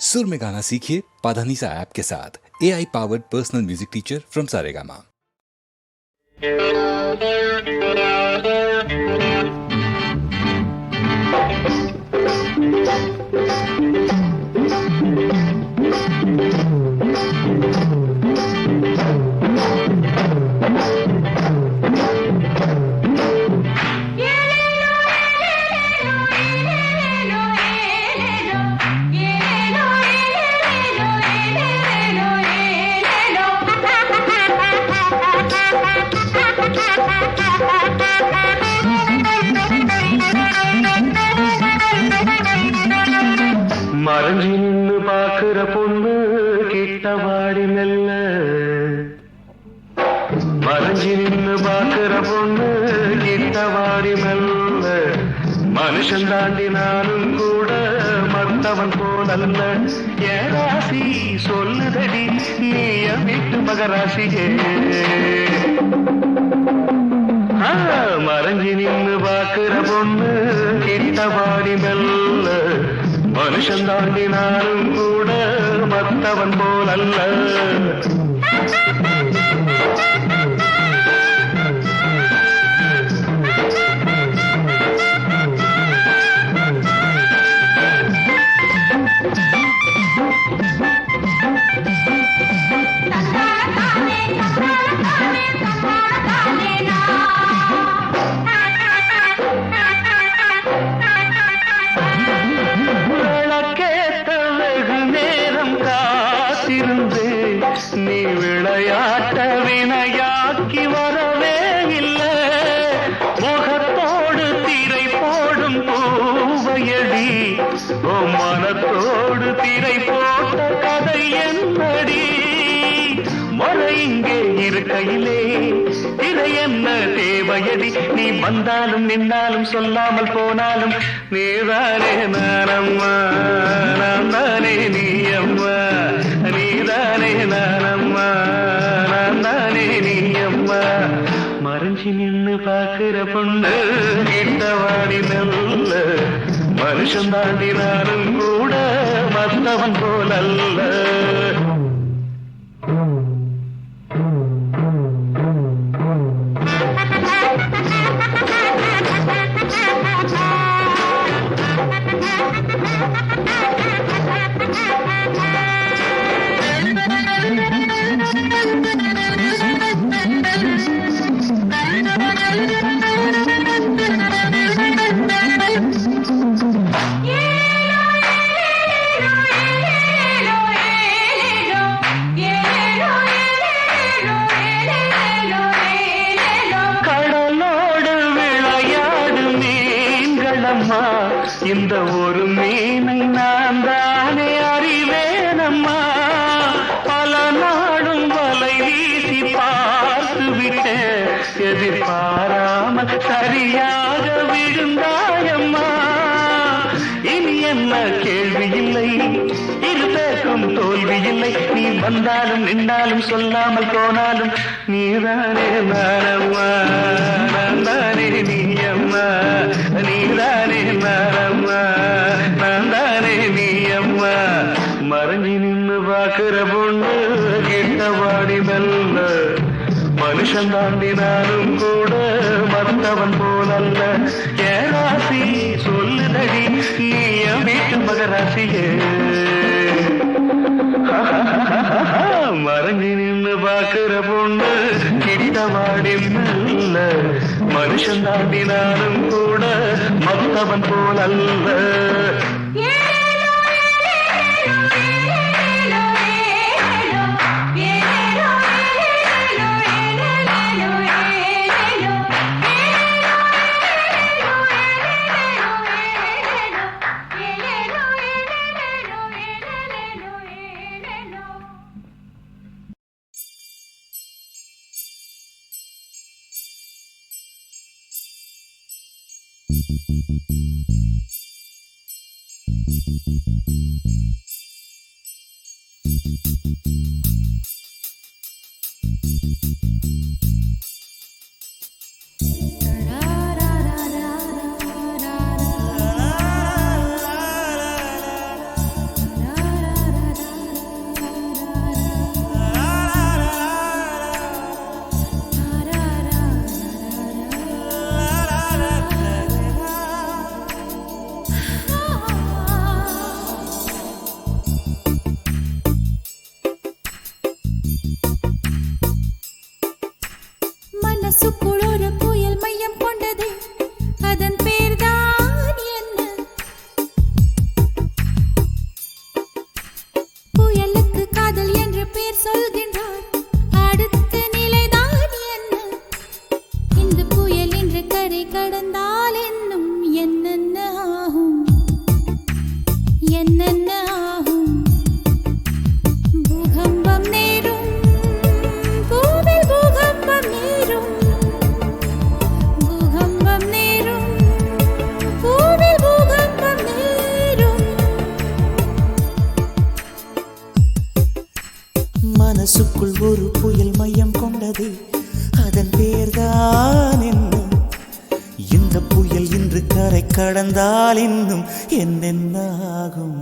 सुर में गाना सीखिए पाधानीसा ऐप के साथ AI powered personal music teacher from Saregama. மறைஞ்சி நின்னு பாக்குற பொண்ணு கிட்ட வாடி மெல்ல, மறைஞ்சி நின்னு பாக்குற பொண்ணு கிட்ட வாடி மெல்ல. மனுஷன் தாண்டி நானும் கூட மத்தவன் போலல்ல. என் ராசி சொல்லுதடி நீ என் வீட்டு மகராசியே. மறைஞ்சி நின்னு பாக்குற பொண்ணு கிட்ட வாடி மெல்ல. மனுஷன் தாண்டி நானும் கூட மத்தவன் போலல்ல. நீ விளையாட்ட வினையாக்கி வரவே இல்லை. முகத்தோடு திரை போடும் பூவையடி, ஓ மனத்தோடு திரை போட்ட கதை என்னடி. முறை இங்கே இருக்கையிலே திரை என்ன தேவையடி. நீ வந்தாலும் நின்னாலும் சொல்லாமல் போனாலும் நீதானே நானம்மா, நான் தானே நீ அம்மா. நீதானே நானம்மா, நான் தானே நீ அம்மா. மறைஞ்சி நின்னு பாக்குற பொண்ணு கிட்ட வாடி நல்ல. மனுஷன் தாண்டி நானும் கூட மத்தவன் போலல்ல. இந்த ஒரு மீனை நான் தானே அறிவேனம்மா. பல நாடும் வலை வீசி பார்த்து விட்டேன், எதிர்பாராமல் சரியாக விழுந்தாயம்மா. இனி என்ன கேள்வி இல்லை, இருதேக்கும் தோல்வி இல்லை. நீ வந்தாலும் நின்னாலும் சொல்லாமல் போனாலும் நீதானே நானம்மா, நான் தானே நீ அம்மா. நீதானே நானம்மா, நான் தானே நீ அம்மா. மறைஞ்சி நின்னு பாக்குற பொண்ணு கிட்ட வாடி மெல்ல. மனுஷன் தாண்டி நானும் கூட மத்தவன் போலல்ல. என் ராசி சொல்லுதடி நீ என் வீட்டு மகராசியே. மறைஞ்சி நின்னு பாக்குற பொண்ணு கிட்ட வாடி மெல்ல. மனுஷன் தாண்டி நானும் கூட மத்தவன் போலல்ல. மனசுக்குள் ஒரு புயல் மையம் கொண்டது, அதன் பேர்தான் என்ன? புயலுக்கு காதல் என்று பேர் சொல்கின்றார், அடுத்த நிலைதான் என்ன? இந்த புயல் என்று கரை கடந்தால் இன்னும் என்னென்ன ஆகும், என்னென்ன ஆகும்? பூகம்பம் நேரும், பூவில் பூகம்பம் நேரும், பூகம்பம் நேரும், பூவில் பூகம்பம் நேரும். மனசுக்குள் ஒரு புயல் மையம் கொண்டது, அதன் பேர்தான் என்ன? இந்த புயல் இன்று கரை கடந்தால் இன்னும் என்னென்ன ஆகும்?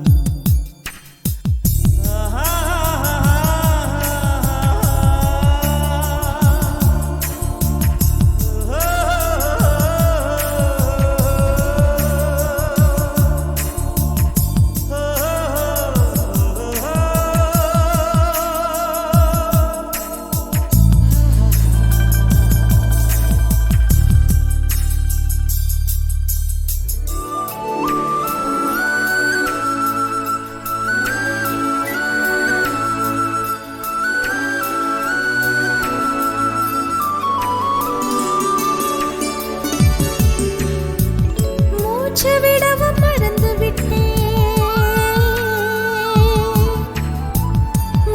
மூச்சு விடவும் மறந்து விட்டேன்,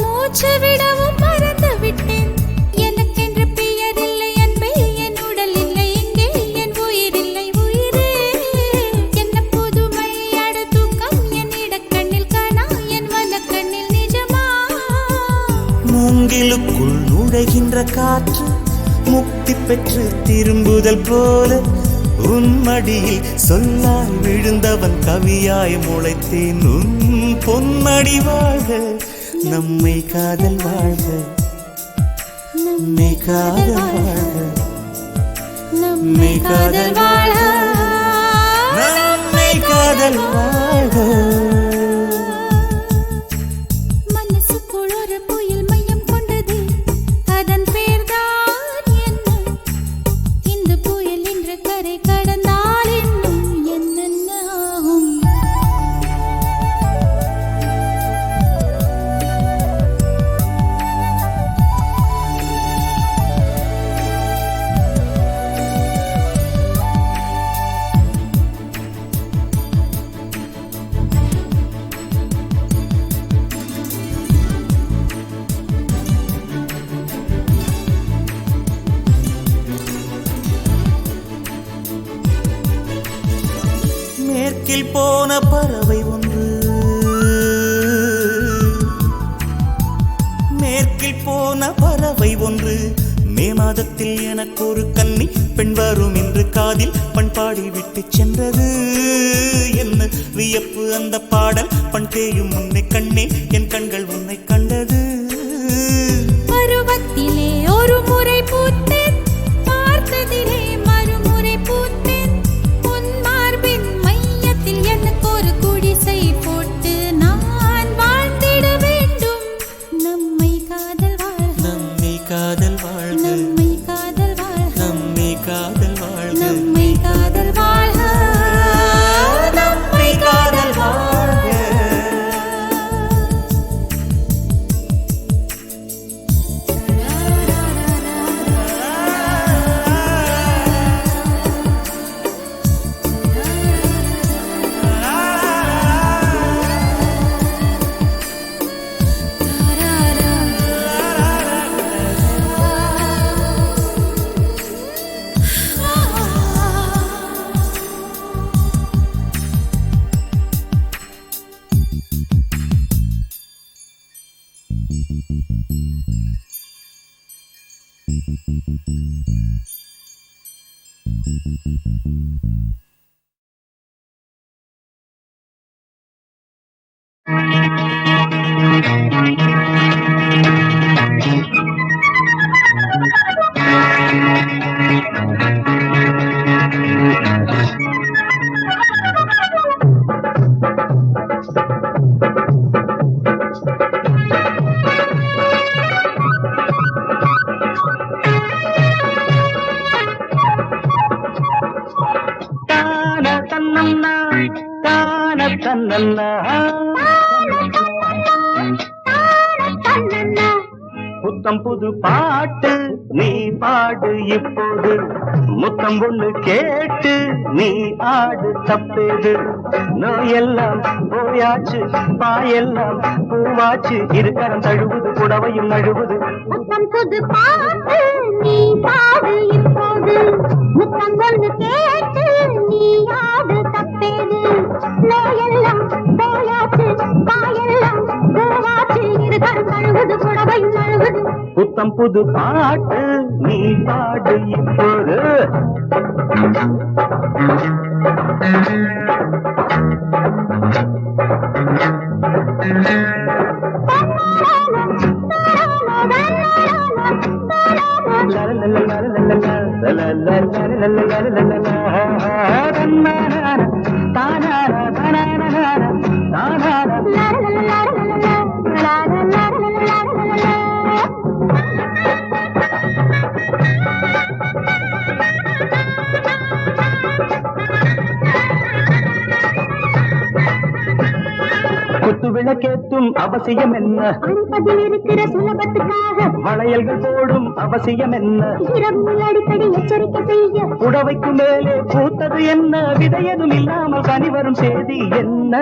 மூச்சு விடவும் மறந்து விட்டேன். எனக்கென்று பெயர் இல்லை அன்பே, என் உடல் இல்லை இங்கே, என் உயிர் இல்லை உயிரே. என்ன புதுமை அட தூக்கம், என் இடக்கண்ணில் காணா, என் வலக்கண்ணில் நிஜமா? மூங்கிலுக்குள் நுழைகின்ற காற்று முக்தி பெற்று திரும்புதல் போல, உன் மடியில் சொல்லாய் விழுந்தவன் கவியாய் முளைத்தேன். உன் பொன்மடி வாழ்க, நம்மை காதல் வாழ்க, நம்மை காதல் வாழ்க, நம்மை காதல் வாழ, நம்மை காதல் வாழ்க. மனசுக்குள் ஒரு புயல் மையம் கொண்டது, அதன் பேர்தான் என்ன? இந்த புயல் என்று கரை கடந்தால் இன்னும் என்னென்ன ஆகும்? மேற்கில் போன பறவை ஒன்று, மேற்கில் போன பறவை ஒன்று, மே மாதத்தில் எனக்கு ஒரு கன்னி பெண் வரும் என்று காதில் பண்பாடி விட்டு சென்றது. என்ன வியப்பு அந்த பாடல், பண் தேயும் உன்னை கண்ணே, என் கண்கள் உன்னை கண்டது. பருவத்திலே ஒரு முறை பூத்தேன், பார்த்ததிலே மறுமுறை பூத்தேன். உன் மார்பின் மையத்தில் எனக்கு ஒரு குடிசை போட்டு நான் வாழ்ந்திட வேண்டும். நம்மை காதல் வாழ்க, நம்மை காதல் வாழ்க, நம்மை காதல் வாழ்க, நம்மை காதல் வாழ்க, நம்மை காதல் வாழ்க, நம்மை காதல் வாழ்க. புத்தம் புது பாட்டு நீ பாடு இப்போது முத்தம் ஒண்ணு கேட்டு நீ ஆடு தப்பேது நோயெல்லாம் போயாச்சு பாயெல்லாம் பூவாச்சு இருக்கரம் தழுவுது புடவையும் நழுவுது முத்தம் புது பாட்டு நீ பாடு இப்போது முத்தம் ஒன்று கேட்டு நீ ஆடு தப்பேது நோயெல்லாம் போயாச்சு பாயெல்லாம் பூவாச்சு இருக்கரம் தழுவுது புடவையும் நழுவுது புத்தம் புது பாட்டு நீ பாடு இப்போது குத்து விளக்கேற்றும் அவசியம் என்ன அடிப்பதில் இருக்கிற சுலபத்துக்காக வளையல்கள் போடும் அவசியம் என்ன இரவு அடிக்கடி எச்சரிக்கை செய்ய புடவைக்கு மேலே பூத்தது என்ன விதையதும் இல்லாமல் கனிவரும் செய்தி என்ன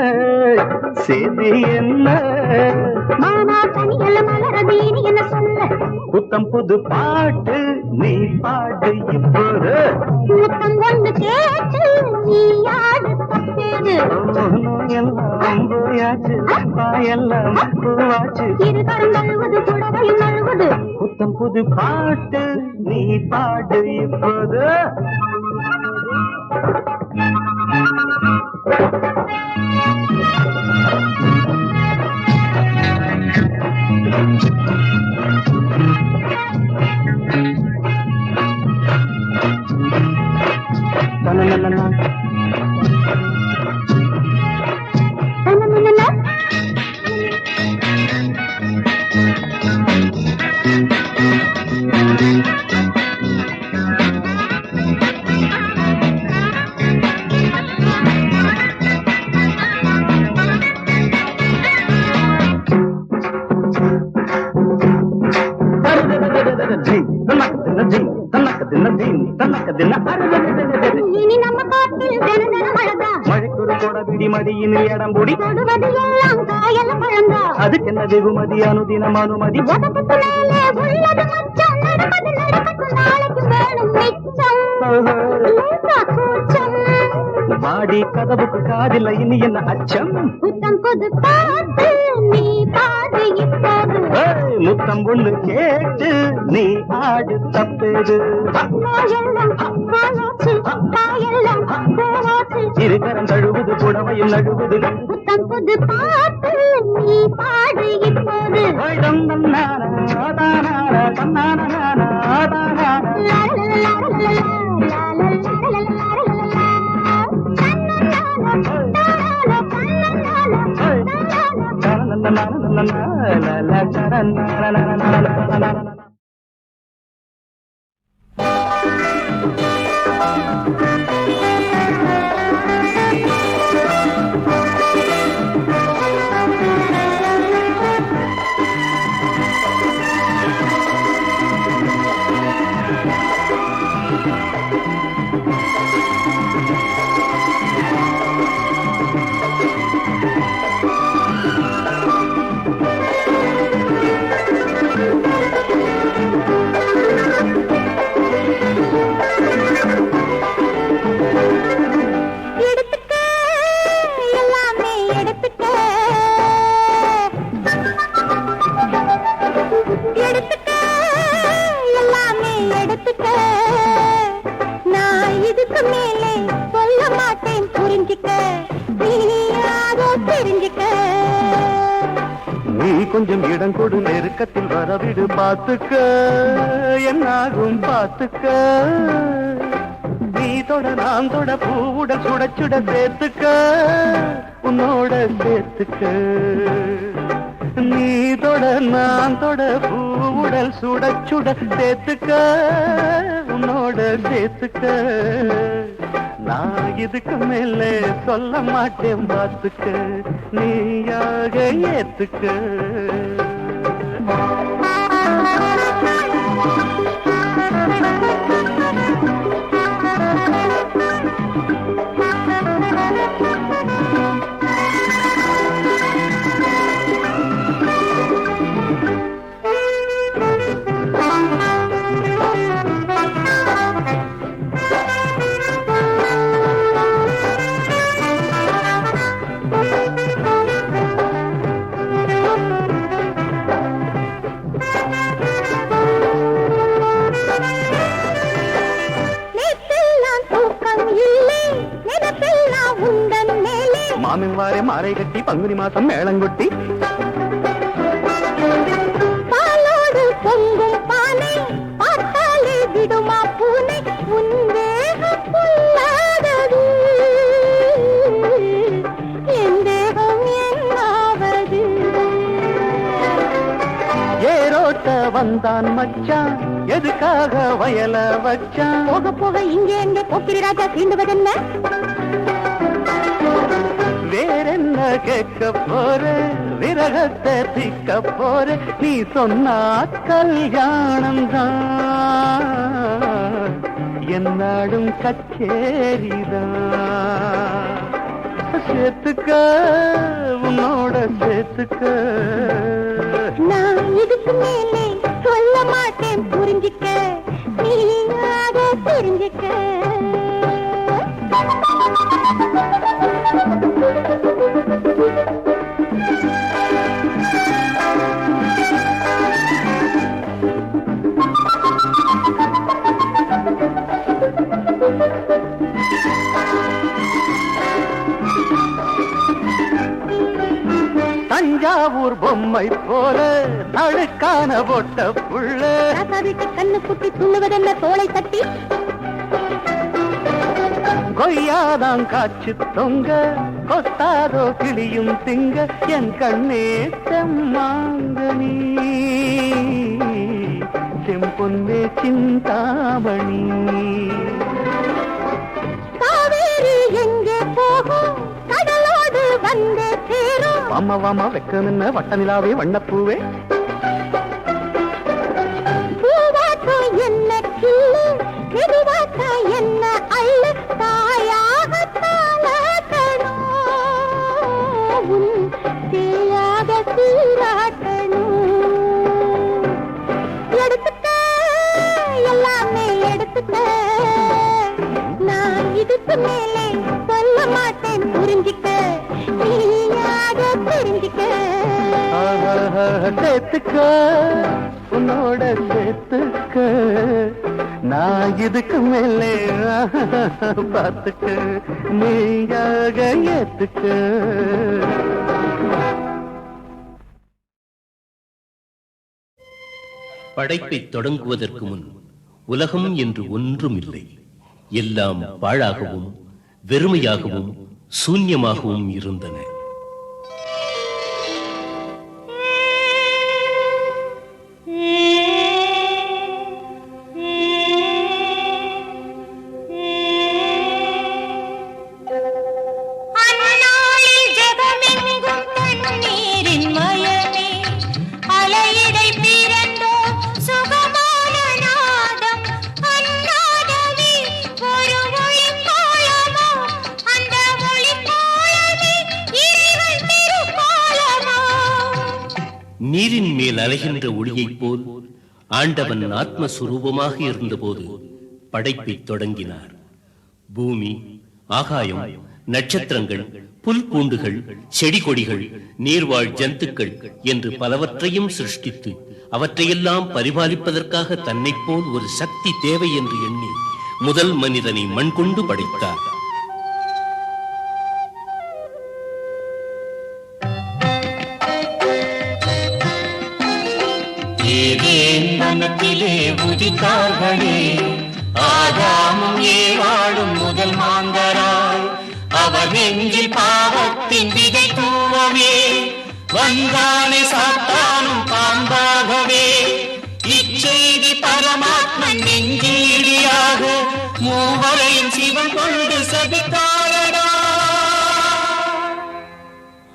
செய்தி என்ன மாமா தனியல்ல மலரது இனி என்ன சொல்ல புத்தம் புது பாட்டு நீ பாடு இப்போது முத்தம் ஒன்று கேட்டு நீ ஆடு தப்பேது எல்லாம் போயாச்சு பாயெல்லாம் பூவாச்சு இரு கரம் நழுவது புடவையும் நழுவது புத்தம் புது பாட்டு நீ பாடு இப்போது இனி நம்ம காட்டில் தினந்தன மழதா மழைக்கொரு கொடபிடி மடியின் இடம்புடி தொடுவது எல்லாம் காயல பழந்தா அதுக்கு என்ன வெகுமதி அனுதினம் அனுமதி உதட்டுக்கு மேலே உள்ளது மச்சம் நடப்பது நடக்கட்டும் நாளைக்கு வேணும் மிச்சம் லேசா கூச்சம் வாடி கதவுக்கு காதில்லை இனி என்ன அச்சம் புத்தம் புது பாட்டு நீ பாடு இப்போது முத்தம் ஒண்ணு கேட்டு நீ ஆடு தப்பேது நோயெல்லாம் போயாச்சு காயெல்லாம் போவாச்சு இருக்கரம் தழுவுது புடவையும் நழுவுது புத்தம் புது பாட்டு நீ பாடு இப்போது கொஞ்சம் இடம் கொடு நெருக்கத்தில் வரவிடு பார்த்துக்க என்னாகும் பார்த்துக்க நீ தொட நான் தொட பூவுட சுட சுட சேர்த்துக்க உன்னோட சேர்த்துக்க நீ தொட நான் தொட பூவுடல் சுட சுட சேர்த்துக்க உன்னோட சேர்த்துக்க நான் இதுக்கு மேல சொல்ல மாட்டேன் பார்த்துக்க நீயாக ஏத்துக்க மாமின்வாரே மாரை கட்டி பங்குனி மாசம் மேளங்கொட்டி பாலோடு பொங்கும் பானை பார்த்தாலே விடுமா பூனை உன் தேகம் பொல்லாதது என் தேகம் என்னாவது ஏரோட்ட வந்தான் மச்சான் எதுக்காக வயல வச்சான் போக போக இங்கே எங்கே போக்கிரி ராஜா தீண்டுவதென்ன வேறென்ன கேட்க போற விரகத்தை திக்க போற நீ சொன்னா கல்யாணம் தான் என்னாடும் கச்சேரிதான் சேர்த்துக்க உன்னோட சேர்த்துக்க நான் இதுக்கு மேலே சொல்ல மாட்டேன் புரிஞ்சுக்க நீ அதை தெரிஞ்சுக்க தஞ்சாவூர் பொம்மை போல தழுக்கான போட்ட புள்ள வீட்டு கண்ணு குட்டி துண்ணுவதென்ன தோளை தட்டி கொய்யாதான் காய்ச்சி தொங்க கொத்தாதோ கிளியும் திங்க என் கண்ணே செம்மாங்கனி செம்பொன்னே சிந்தாமணி காவேரி எங்கே போகும் கடலோடு வந்தே சேரும் வாமா வாமா வெக்க நின்ன வட்ட நிலாவே வண்ணப்பூவே பூவாட்டம் என்ன கிள்ளு மெதுவாட்டம் என்ன அள்ளு தாயாக தாளாட்டணும் உன் தேயாக சீராட்டணும் எடுத்துக்க எல்லாமே எடுத்துக்க நான் இதுக்கு மேலே சொல்ல மாட்டேன் புரிஞ்சுக்க நீயாக தெரிஞ்சுக்க சேர்த்துக்க உன்னோட சேர்த்துக்க நான் இதுக்கு மேலே பார்த்துக்க நீயாக ஏத்துக்க படைப்பை தொடங்குவதற்கு முன் உலகம் என்று ஒன்றும் இல்லை. எல்லாம் பாழாகவும் வெறுமையாகவும் சூன்யமாகவும் இருந்தன. நீரின் மேல் அலைகின்ற ஒளியைப் போல் ஆண்டவன் ஆத்மஸ்வரூபமாக இருந்தபோது படைப்பை தொடங்கினார். பூமி, ஆகாயம், நட்சத்திரங்கள், புல் பூண்டுகள், செடி கொடிகள், நீர்வாழ் ஜந்துக்கள் என்று பலவற்றையும் சிருஷ்டித்து அவற்றையெல்லாம் பரிபாலிப்பதற்காக தன்னைப் போல் ஒரு சக்தி தேவை என்று எண்ணி முதல் மனிதனை மண் கொண்டு படைத்தார். மனத்திலே உதித்தார்களே ஆதாமும் ஏவாளும் முதல் மாந்தராய் அவர் நெஞ்சில் பாவத்தின் விதை தூவவே வந்தானே சாத்தானும் பாம்பாகவே. இச்செய்தி பரமாத்மன் நெஞ்சீடியாக மூவரையும் சிவன் கொண்டு சபித்தாரடா.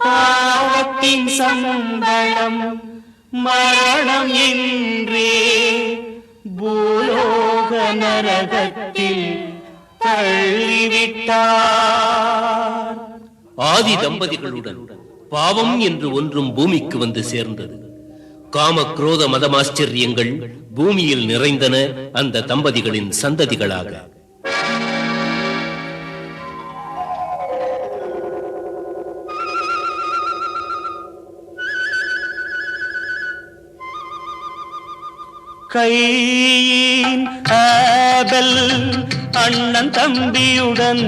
பாவத்தின் சம்பளம் மரணம் என்றே பூலோக நரகத்தில் தள்ளிவிட்டார். ஆதி தம்பதிகளுடன் பாவம் என்று ஒன்றும் பூமிக்கு வந்து சேர்ந்தது. காம குரோத மதமாச்சரியங்கள் பூமியில் நிறைந்தன அந்த தம்பதிகளின் சந்ததிகளாக. கையின் ஆபல் அண்ணன் தம்பியுடன்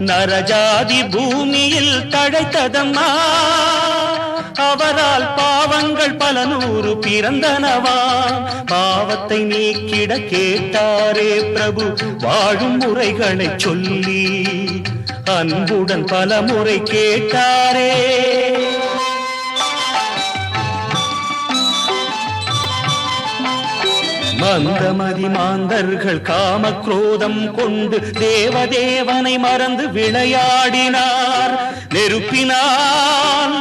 நரஜாதி பூமியில் தழைத்ததம்மா. அவரால் பாவங்கள் பல நூறு பிறந்தனவா. பாவத்தை நீக்கிட கேட்டாரே பிரபு வாழும் முறைகளை சொல்லி அன்புடன் பல முறை கேட்டாரே. மந்தமதி மாந்தர்கள் காம குரோதம் கொண்டு தேவதேவனை மறந்து விளையாடினார். நெருப்பினால்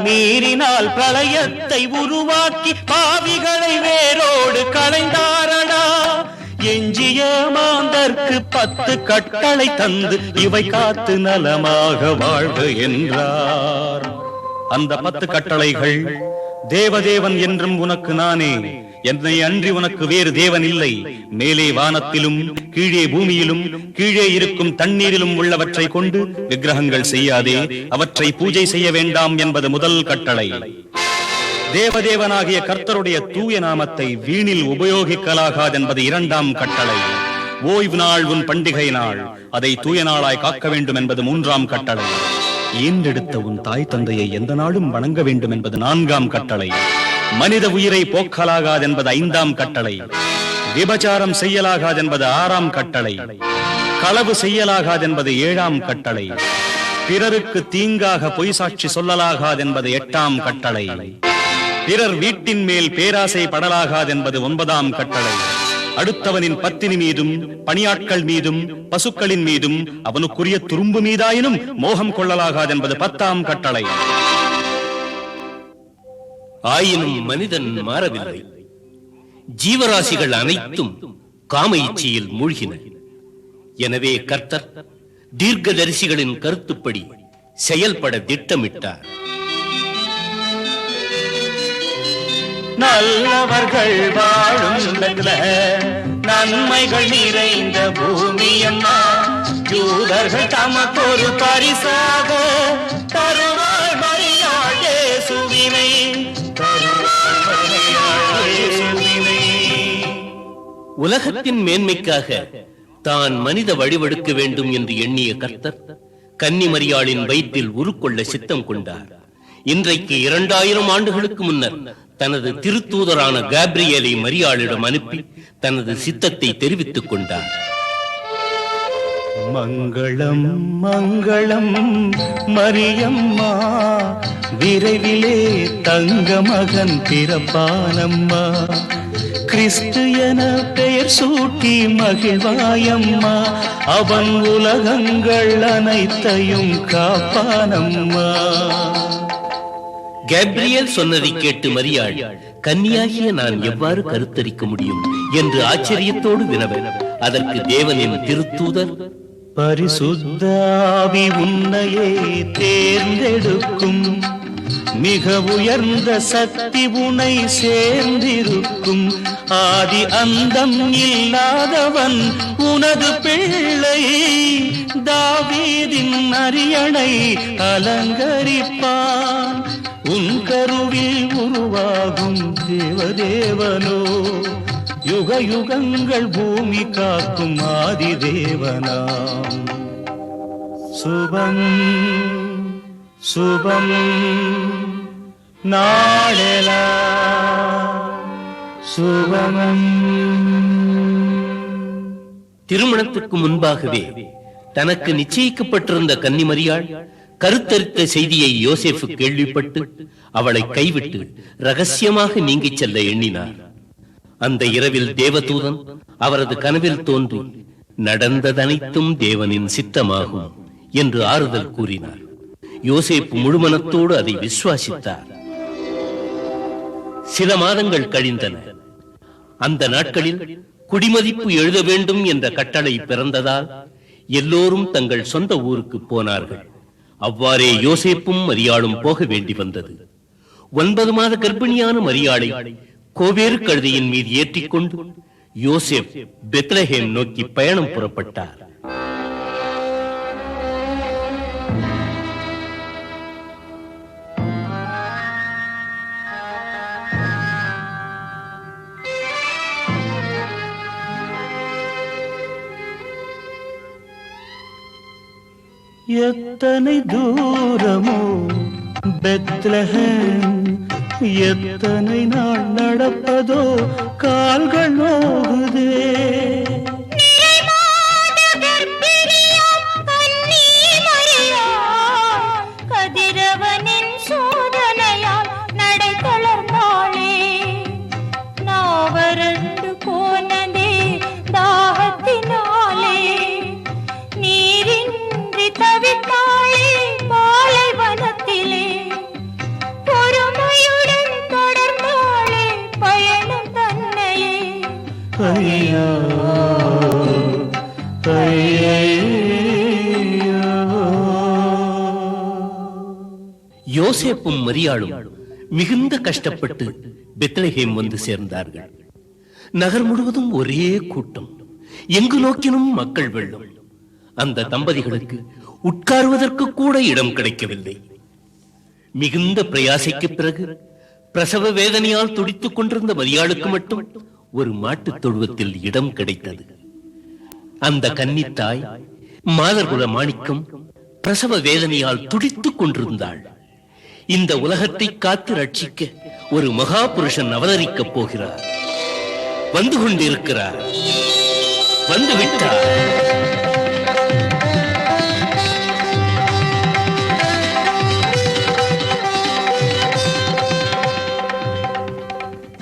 நீரினால் பிரளயத்தை உருவாக்கி பாவிகளை வேரோடு களைந்தாரடா. எஞ்சிய மாந்தர்க்கு 10 கட்டளை தந்து இவை காத்து நலமாக வாழ்க என்றார். அந்த 10 கட்டளைகள், தேவதேவன் என்றும் உனக்கு நானே, என்னை அன்றி உனக்கு வேறு தேவன் இல்லை, மேலே வானத்திலும் கீழே பூமியிலும் கீழே இருக்கும் தண்ணீரிலும் உள்ளவற்றை கொண்டு விக்கிரகங்கள் செய்யாதே, அவற்றை பூஜை செய்ய வேண்டாம் என்பது முதல் கட்டளை. தேவதேவனாகிய கர்த்தருடைய தூய நாமத்தை வீணில் உபயோகிக்கலாகாதென்பது 2ஆம் கட்டளை. ஓய்வு நாள் உன் பண்டிகை நாள், அதை தூய நாளாய் காக்க வேண்டும் என்பது 3ஆம் கட்டளை. ஈன்றெடுத்த உன் தாய் தந்தையை எந்த நாளும் வணங்க வேண்டும் என்பது 4ஆம் கட்டளை. மனித உயிரை போக்கலாகாதென்பது 5ஆம் கட்டளை. விபச்சாரம் செய்யலாகாதென்பது 6ஆம் கட்டளை. களவு செய்யலாகாதென்பது 7ஆம் கட்டளை. பிறருக்கு தீங்காக பொய் சாட்சி சொல்லலாகாதென்பது 8ஆம் கட்டளை. பிறர் வீட்டின் மேல் பேராசை படலாகாதென்பது 9ஆம் கட்டளை. அடுத்தவனின் பத்தினி மீதும் பணியாட்கள் மீதும் பசுக்களின் மீதும் அவனுக்குரிய துரும்பு மீதாயினும் மோகம் கொள்ளலாகாதென்பது 10ஆம் கட்டளை. ஆயினும் மனிதன் மாறவில்லை. ஜீவராசிகள் அனைத்தும் காம இச்சையில் மூழ்கின. எனவே கர்த்தர் தீர்க்கதரிசிகளின் கருத்துப்படி செயல்பட திட்டமிட்டார். நல்லவர்கள் வாழும் நன்மைகள் நிறைந்த பூமி அம்மா, யூதர்கள் தமக்கொரு பரிசாக தருவாள் மரியாள் இயேசுவினை. உலகத்தின் மேன்மைக்காக தான் மனித வழிவெடுக்க வேண்டும் என்று எண்ணிய கர்த்தர் கன்னிமரியாளின் வயிற்றில் உருக்கொள்ள சித்தம் கொண்டார். இன்றைக்கு 2000 ஆண்டுகளுக்கு முன்னர் தனது திருத்தூதரான காப்ரியேலை மரியாளிடம் அனுப்பி தனது சித்தத்தை தெரிவித்துக் கொண்டார். மங்களம் மங்களம் மரியம்மா, விரைவிலே தங்க மகன் பிறப்பானம்மா. கிறிஸ்து என பெயர் சூட்டி மகிழ்வாயம்மா, அவன் உலகங்கள் அனைத்தையும் காப்பானம்மா. கேப்ரியேல் சொன்னதை கேட்டு மரியாள், கன்னியாகிய நான் எவ்வாறு கருத்தரிக்க முடியும் என்று ஆச்சரியத்தோடு வினவ, அதற்கு தேவனின் திருத்தூதர், பரிசுத்த ஆவி உன்னையே தேர்ந்தெடுக்கும், மிக உயர்ந்த சக்தி உன்னை சேர்ந்திருக்கும், ஆதி அந்தம் இல்லாதவன் உனது பிள்ளை, தாவீதின் அரியணை அலங்கரிப்பான். உன் கருவில் உருவாகும் தேவதேவனோ, யுக யுகங்கள் பூமி காக்கும் ஆதி தேவனாம். சுபம் சுபம் நாளெலாம் சுபமம். திருமணத்துக்கு முன்பாகவே தனக்கு நிச்சயிக்கப்பட்டிருந்த கன்னிமரியாள் கருத்தரித்த செய்தியை யோசேப்பு கேள்விப்பட்டு அவளை கைவிட்டு ரகசியமாக நீங்கிச் செல்ல எண்ணினார். அந்த இரவில் தேவதூதன் அவரது கனவில் தோன்றி நடந்ததனைத்தும் தேவனின் சித்தமாகும் என்று ஆறுதல் கூறினார். யோசேப்பு முழுமனத்தோடு அதை விசுவாசித்தார். சில மாதங்கள் கழிந்தன. அந்த நாட்களில் குடிமதிப்பு எழுத வேண்டும் என்ற கட்டளை பிறந்ததால் எல்லோரும் தங்கள் சொந்த ஊருக்கு போனார்கள். அவ்வாறே யோசேப்பும் மரியாளும் போக வேண்டி வந்தது. 9 மாத கர்ப்பிணியான மரியாளை கோவேறு கழுதையின் மீது ஏற்றிக்கொண்டு யோசேப் பெத்லஹேம் நோக்கி பயணம் புறப்பட்டார். எத்தனை தூரமோ பெத்லஹேம், எத்தனை நாள் நடப்பதோ கால்கள் நோகுதே. கதிரவனின் சோதனையால் நடை தளர்ந்தாளே, நாவரண்டு போனதே தாகத்தினாலே, நீரின்றி தவித்தாளே பாலைவனத்திலே, பொறுமையுடன் தொடர்ந்தாளே பயணம் தன்னையே. ஐயா யோசேப்பும் மரியாளும் மிகுந்த கஷ்டப்பட்டு பெத்லஹேம் வந்து சேர்ந்தார்கள். நகர் முழுவதும் ஒரே கூட்டம், எங்கு நோக்கினும் மக்கள் வெள்ளம். அந்த தம்பதிகளுக்கு உட்காருவதற்கு கூட இடம் கிடைக்கவில்லை. மிகுந்த பிரயாசைக்கு பிறகு பிரசவ வேதனையால் துடித்துக் கொண்டிருந்த மரியாளுக்கு மட்டும் ஒரு மாட்டுத் தொழுவத்தில் இடம் கிடைத்தது. அந்த கன்னித்தாய் மாதர்குல மாணிக்கம் பிரசவ வேதனையால் துடித்துக் கொண்டிருந்தாள். இந்த உலகத்தை காத்து ரட்சிக்க ஒரு மகா புருஷன் அவதரிக்கப் போகிறார். வந்து கொண்டிருக்கிறார், வந்துவிட்டார்.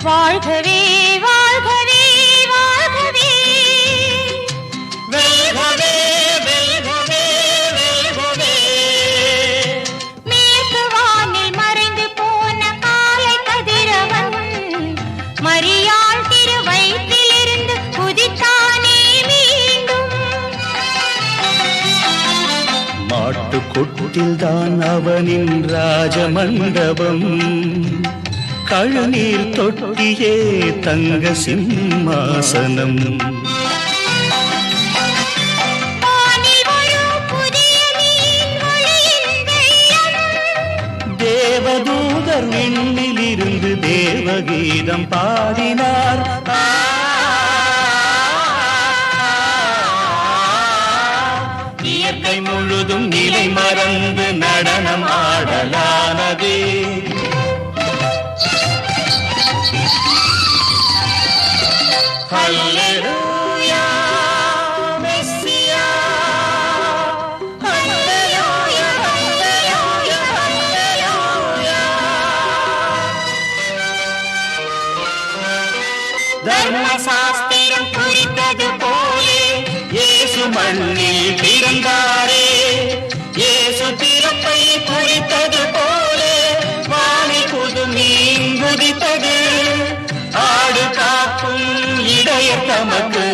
வாழ்கவே வாழ்கவே வாழ்கவே, வெல்கவே வெல்கவே வெல்கவே. மேற்கு வானில் மறைந்து போன காலை கதிரவன் மரியாள் திருவயிற்றிலிருந்து குதித்தானே மீண்டும். மாட்டுக்கொட்டில்தான் அவனின் ராஜமண்டபம், கழுநீர் தொட்டியே தங்க சிம்மாசனம். வானில் ஒரு புதிய மீன் ஒளியின் வெள்ளம், தேவதூதர் விண்ணிலிருந்து தேவகீதம் பாடினார். இயற்கை முழுதும் நிலை மறந்து நடனம் ஆடலானதே. ஹல்லேலூயா மெஸ்ஸியா, ஹல்லேலூயா ஹல்லேலூயா ஹல்லேலூயா. தர்மசாஸ்திரம் குறித்தது போலே இயேசு மண்ணில் பிறந்தாரே. இயேசு பிறப்பை குறித்தது போலே வானில் புது மீன் குதித்தது. ஆடு காக்கும் இடையர் தமக்கு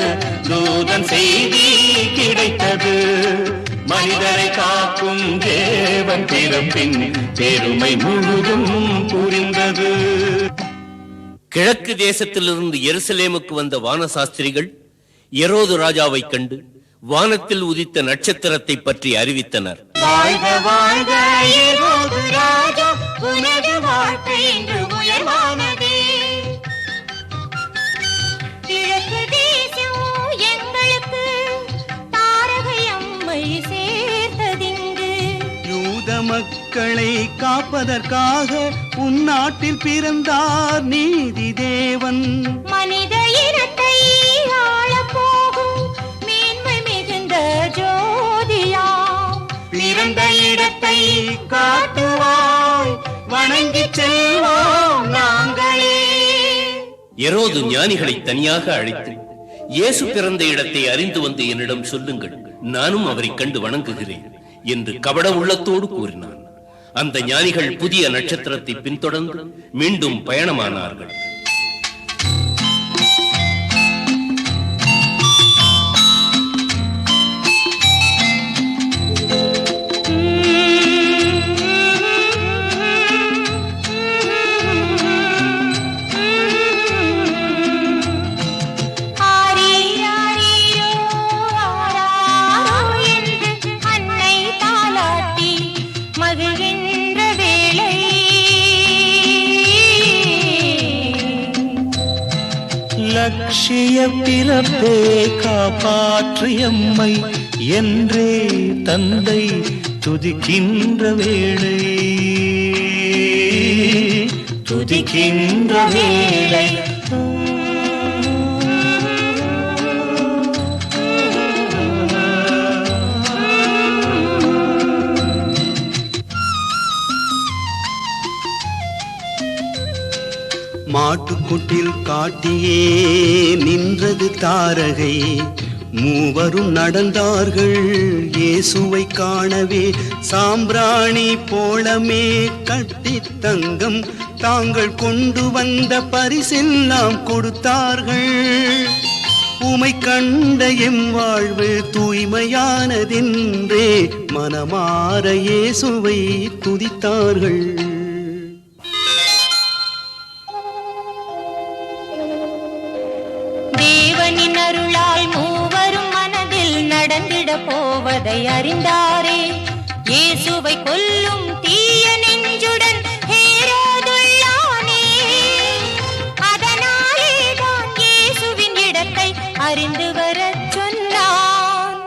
தூதன் செய்தி கிடைத்தது. மனிதரை காக்கும் தேவன் பிறப்பின் பெருமை முழுதும் புரிந்தது. கிழக்கு தேசத்திலிருந்து எருசலேமுக்கு வந்த வானசாஸ்திரிகள் எரோது ராஜாவை கண்டு வானத்தில் உதித்த நட்சத்திரத்தை பற்றி அறிவித்தனர். வாழ்க வாழ்க ஏரோது ராஜா, உனது வாழ்க்கை இன்று உயர்வானதே. கிழக்கு தேசம் எங்களுக்கு தாரகை அம்மை சேர்த்ததிங்கு. யூத மக்களை காப்பதற்காக உன்னாட்டில் பிறந்தார் நீதி தேவன். மனித இனத்தை ஆளப் போகும் மேன்மை மிகுந்த ஜோதியாம். பிறந்த இடத்தை காட்டுவாய், வணங்கிச் செல்வோம் நாங்களே. எரோது ஞானிகளை தனியாக அழைத்து இயேசு பிறந்த இடத்தை அறிந்து வந்து என்னிடம் சொல்லுங்கள், நானும் அவரை கண்டு வணங்குகிறேன் என்று கபட உள்ளத்தோடு கூறினான். அந்த ஞானிகள் புதிய நட்சத்திரத்தை பின்தொடர்ந்து மீண்டும் பயணமானார்கள். லட்சிய பிறப்பே காப்பாற்றியம்மை என்றே தந்தை துதிக்கின்ற வேளை துதிக்கின்ற வேளை மாட்டுக்குட்டில் காட்டியே நின்றது தாரகை, மூவரும் நடந்தார்கள் இயேசுவை காணவே. சாம்பிராணி போலமே கட்டி தங்கம் தாங்கள் கொண்டு வந்த பரிசெல்லாம் கொடுத்தார்கள். உமை கண்ட எம் வாழ்வு தூய்மையானதென்றே மனமாற இயேசுவை துதித்தார்கள். போவதை அறிந்தாரே, இயேசுவை கொல்லும் தீய நெஞ்சுடன் ஹேரோதுள்ளானே. அதனாலேதான் இயேசுவின் இடத்தை அறிந்து வரச் சொன்னான்.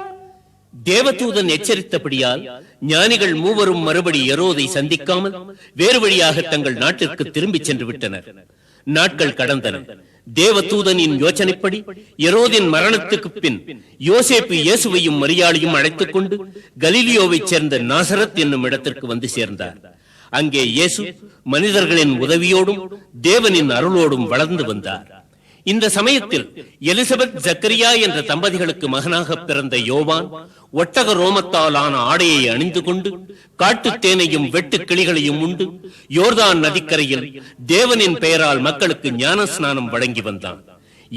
தேவதூதன் எச்சரித்தபடியால் ஞானிகள் மூவரும் மறுபடி எரோதை சந்திக்காமல் வேறு வழியாக தங்கள் நாட்டிற்கு திரும்பிச் சென்று விட்டனர். நாட்கள் கடந்தன. தேவதூதனின் யோசனைப்படி எரோதின் மரணத்துக்கு பின் யோசேப்பு இயேசுவையும் மரியாளையும் அழைத்துக் கொண்டு கலிலியோவைச் சேர்ந்த நாசரத் என்னும் இடத்திற்கு வந்து சேர்ந்தார். அங்கே இயேசு மனிதர்களின் உதவியோடும் தேவனின் அருளோடும் வளர்ந்து வந்தார். இந்த சமயத்தில் எலிசபெத் ஜக்கரியா என்ற தம்பதிகளுக்கு மகனாக பிறந்த யோவான் ஒட்டக ரோமத்தால் ஆன ஆடையை அணிந்து கொண்டு காட்டு தேனையும் வெட்டு கிளிகளையும் உண்டு யோர்தான் நதிக்கரையில் தேவனின் பெயரால் மக்களுக்கு ஞான ஸ்நானம் வழங்கி வந்தான்.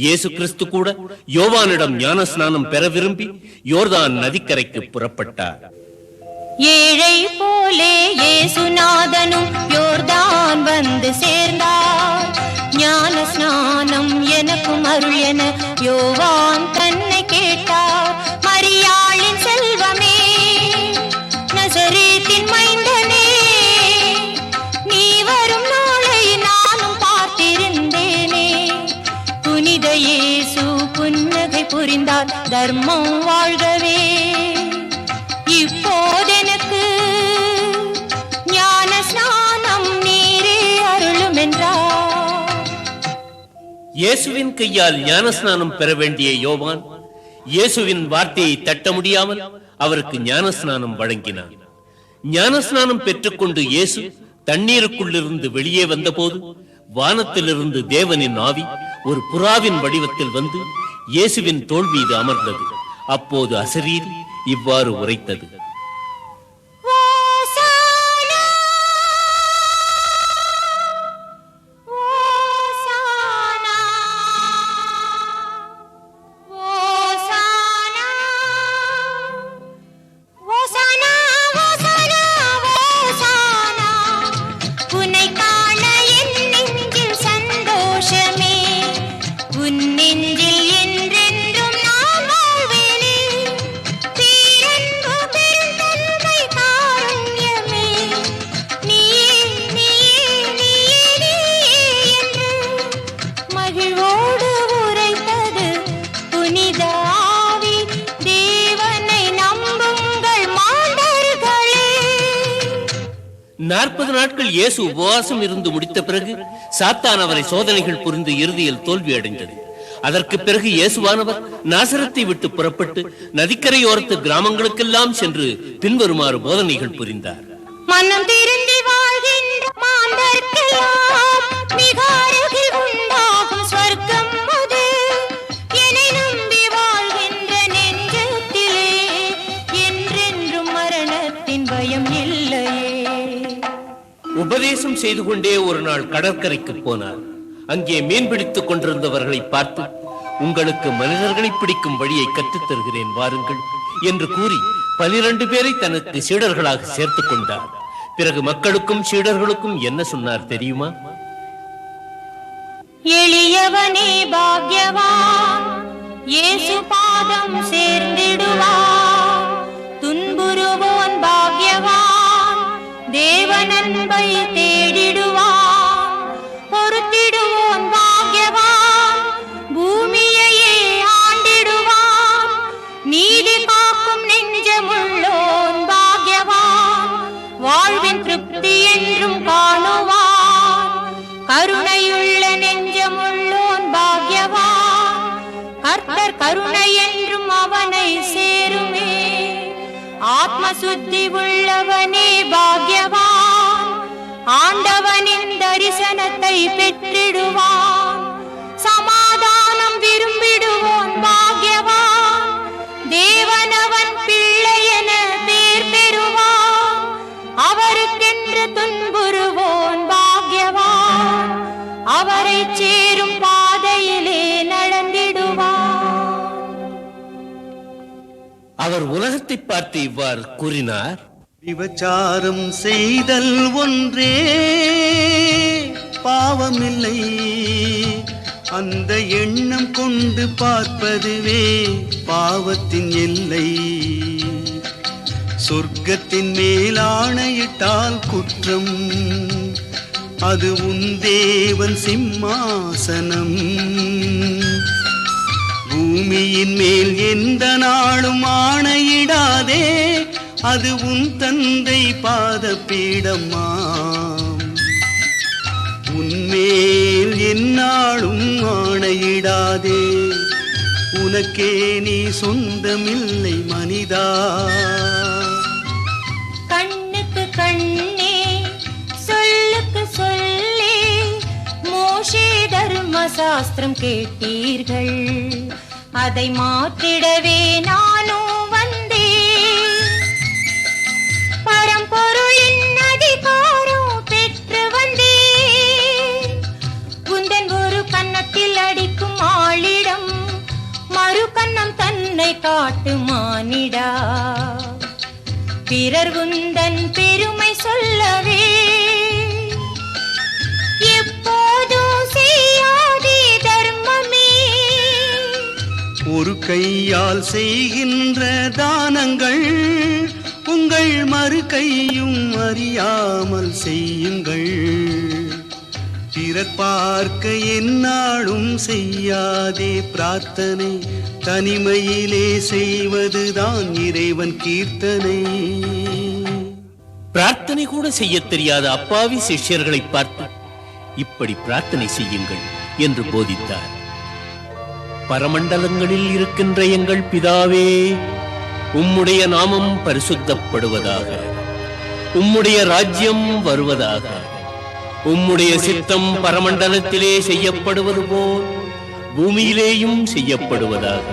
இயேசு கிறிஸ்து கூட யோவானிடம் ஞான ஸ்நானம் பெற விரும்பி யோர்தான் நதிக்கரைக்கு புறப்பட்டார். ஏழை போலே இயேசுநாதனும் யோர்தான் வந்து சேர்ந்தார். ஞான ஸ்நானம் எனக்கும் அருள் என யோவான் தன்னை கேட்டார். மரியாளின் செல்வமே, நசரேத்தின் மைந்தனே, நீ வரும் நாளை நானும் பார்த்திருந்தேனே. புனித இயேசு புன்னகை புரிந்தார், தர்மம் வாழ்கவே. இப்போதெனக்கு ஞான ஸ்நானம் நீரே அருளும் என்றார். இயேசுவின் கையால் ஞானஸ்நானம் பெற வேண்டிய யோவான் இயேசுவின் வார்த்தையை தட்ட முடியாமல் அவருக்கு ஞானஸ்நானம் வழங்கினார். ஞானஸ்நானம் பெற்றுக்கொண்டு இயேசு தண்ணீருக்குள்ளிருந்து வெளியே வந்தபோது வானத்திலிருந்து தேவனின் ஆவி ஒரு புறாவின் வடிவத்தில் வந்து இயேசுவின் தோள் மீது அமர்ந்தது. அப்போது அசரீரி இவ்வாறு உரைத்தது: நாற்பது நாட்கள் இயேசு உபவாசம் இருந்து முடித்த பிறகு சாத்தான் அவரை சோதனைகள் புரிந்து இறுதியில் தோல்வி அடைந்தது. அதற்கு பிறகு இயேசுவானவர் நாசரத்தை விட்டு புறப்பட்டு நதிக்கரையோரத்து கிராமங்களுக்கெல்லாம் சென்று பின்வருமாறு போதனைகள் புரிந்தார். மனம் திருந்தி வாழ்கின்ற மாந்தர்க்கெல்லாம் மிக அருகில் உண்டாகும் சொர்க்கம் அது. என்னை நம்பி வாழ்கின்ற நெஞ்சத்திலே என்றென்றும் மரணத்தின் பயம் இல்லையே. உபதேசம் செய்து கொண்டே ஒரு நாள் கடற்கரைக்கு போனார். அங்கே மீன் பிடித்துக் கொண்டிருந்தவர்களை பார்த்து, உங்களுக்கு மனிதர்களை பிடிக்கும் வழியை கற்றுத் தருகிறேன் வாருங்கள் என்று கூறி 12 பேரை தனக்கு சீடர்களாக சேர்த்துக் கொண்டார். பிறகு மக்களுக்கும் சீடர்களுக்கும் என்ன சொன்னார் தெரியுமா? எளியவனே பாக்யவான், இயேசு பாதம் சேர்ந்திடுவான். துன்புறுவோன் பாக்யவான், தேவனன்பை தேடிடுவான். பொறுத்திடுவோன் பாக்யவான், பூமியையே ஆண்டிடுவான். நீதி காக்கும் நெஞ்சமுள்ளோன் பாக்யவான், வாழ்வின் திருப்தி என்றும் காணுவான். கருணையுள்ள நெஞ்சமுள்ளோன் பாக்யவான், கர்த்தர் கருணை என்றும் அவனை சேருமே. ஆத்ம சுத்தி உள்ளவனே பாக்யவான், ஆண்டவனின் தரிசனத்தை பெற்றிடுவான். சமாதானம் விரும்பிடுவோன் பாக்யவான், தேவனவன் பிள்ளை என பேர் பெறுவான். அவருக்கென்று துன்புறுவோன் பாக்யவான், அவரை சேரும் பாதையிலே நடந்திடுவான். அவர் உலகத்தை பார்த்து இவ்வாறு கூறினார். விபச்சாரம் செய்தல் ஒன்றே பாவமில்லை, அந்த எண்ணம் கொண்டு பார்ப்பதுவே பாவத்தின் எல்லை. சொர்க்கத்தின் மேல் ஆணையிட்டால் குற்றம், அது உன் தேவன் சிம்மாசனம். பூமியின் மேல் எந்த நாளும் ஆணையிடாதே, அது உன் தந்தை பாதபீடமாம். உன்மேல் எந்நாளும் ஆணையிடாதே, உனக்கே நீ சொந்தமில்லை மனிதா. கண்ணுக்கு கண்ணே, சொல்லுக்கு சொல்லே, மோசே தர்ம சாஸ்திரம் கேட்டீர்கள், அதை மாற்றிடவே நானும் வந்தேன். பரம்பொருளின் அதிகாரம் பெற்று வந்தேன். குந்தன் ஒரு கன்னத்தில் அடிக்கும் ஆளிடம் மறு கன்னம் தன்னை காட்டு மானிடா. பிறர் குந்தன் பெருமை சொல்லவே எப்போதும் செய்யாதே தர்மமே. ஒரு கையால் செய்கின்ற தானங்கள் உங்கள் மறு கையும் அறியாமல் செய்யுங்கள். பிறர் பார்க்க எந்நாளும் செய்யாதே பிரார்த்தனை, தனிமையிலே செய்வதுதான் இறைவன் கீர்த்தனை. பிரார்த்தனை கூட செய்ய தெரியாத அப்பாவி சிஷ்யர்களை பார்த்து இப்படி பிரார்த்தனை செய்யுங்கள் என்று போதித்தார். பரமண்டலங்களில் இருக்கின்ற எங்கள் பிதாவே, உம்முடைய நாமம் பரிசுத்தப்படுவதாக, உம்முடைய ராஜ்யம் வருவதாக, உம்முடைய சித்தம் பரமண்டலத்திலே செய்யப்படுவது போல் பூமியிலேயும் செய்யப்படுவதாக.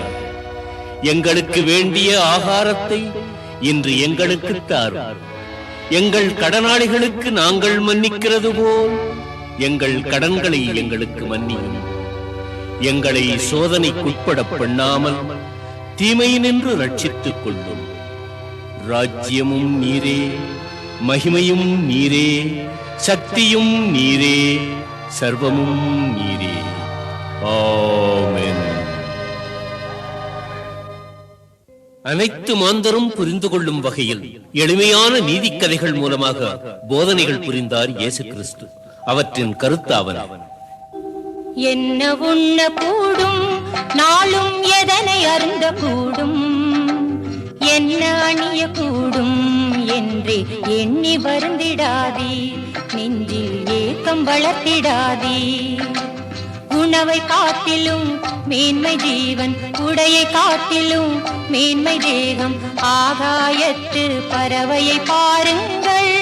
எங்களுக்கு வேண்டிய ஆகாரத்தை இன்று எங்களுக்கு தாரும். எங்கள் கடனாளிகளுக்கு நாங்கள் மன்னிக்கிறது போல் எங்கள் கடன்களை எங்களுக்கு மன்னியும். எங்களை சோதனைக்குட்பட பண்ணாமல் தீமையினின்று ரட்சித்துக் கொள்ளும். ராஜ்யமும் நீரே, மகிமையும் நீரே, சக்தியும் நீரே, சர்வமும் நீரே. ஆமென். அனைத்து மாந்தரும் புரிந்து கொள்ளும் வகையில் எளிமையான நீதிக்கதைகள் மூலமாக போதனைகள் புரிந்தார் இயேசு கிறிஸ்து. அவற்றின் கருத்தாவன: என்ன உண்ண கூடும், நாளும் எதனை அருந்த கூடும், என்ன அணிய கூடும் என்றே எண்ணி வருந்திடாதே, நெஞ்சில் ஏக்கம் வளர்த்திடாதே. உணவை காட்டிலும் மேன்மை ஜீவன், உடையை காட்டிலும் மேன்மை தேகம். ஆகாயத்து பறவையை பாருங்கள்,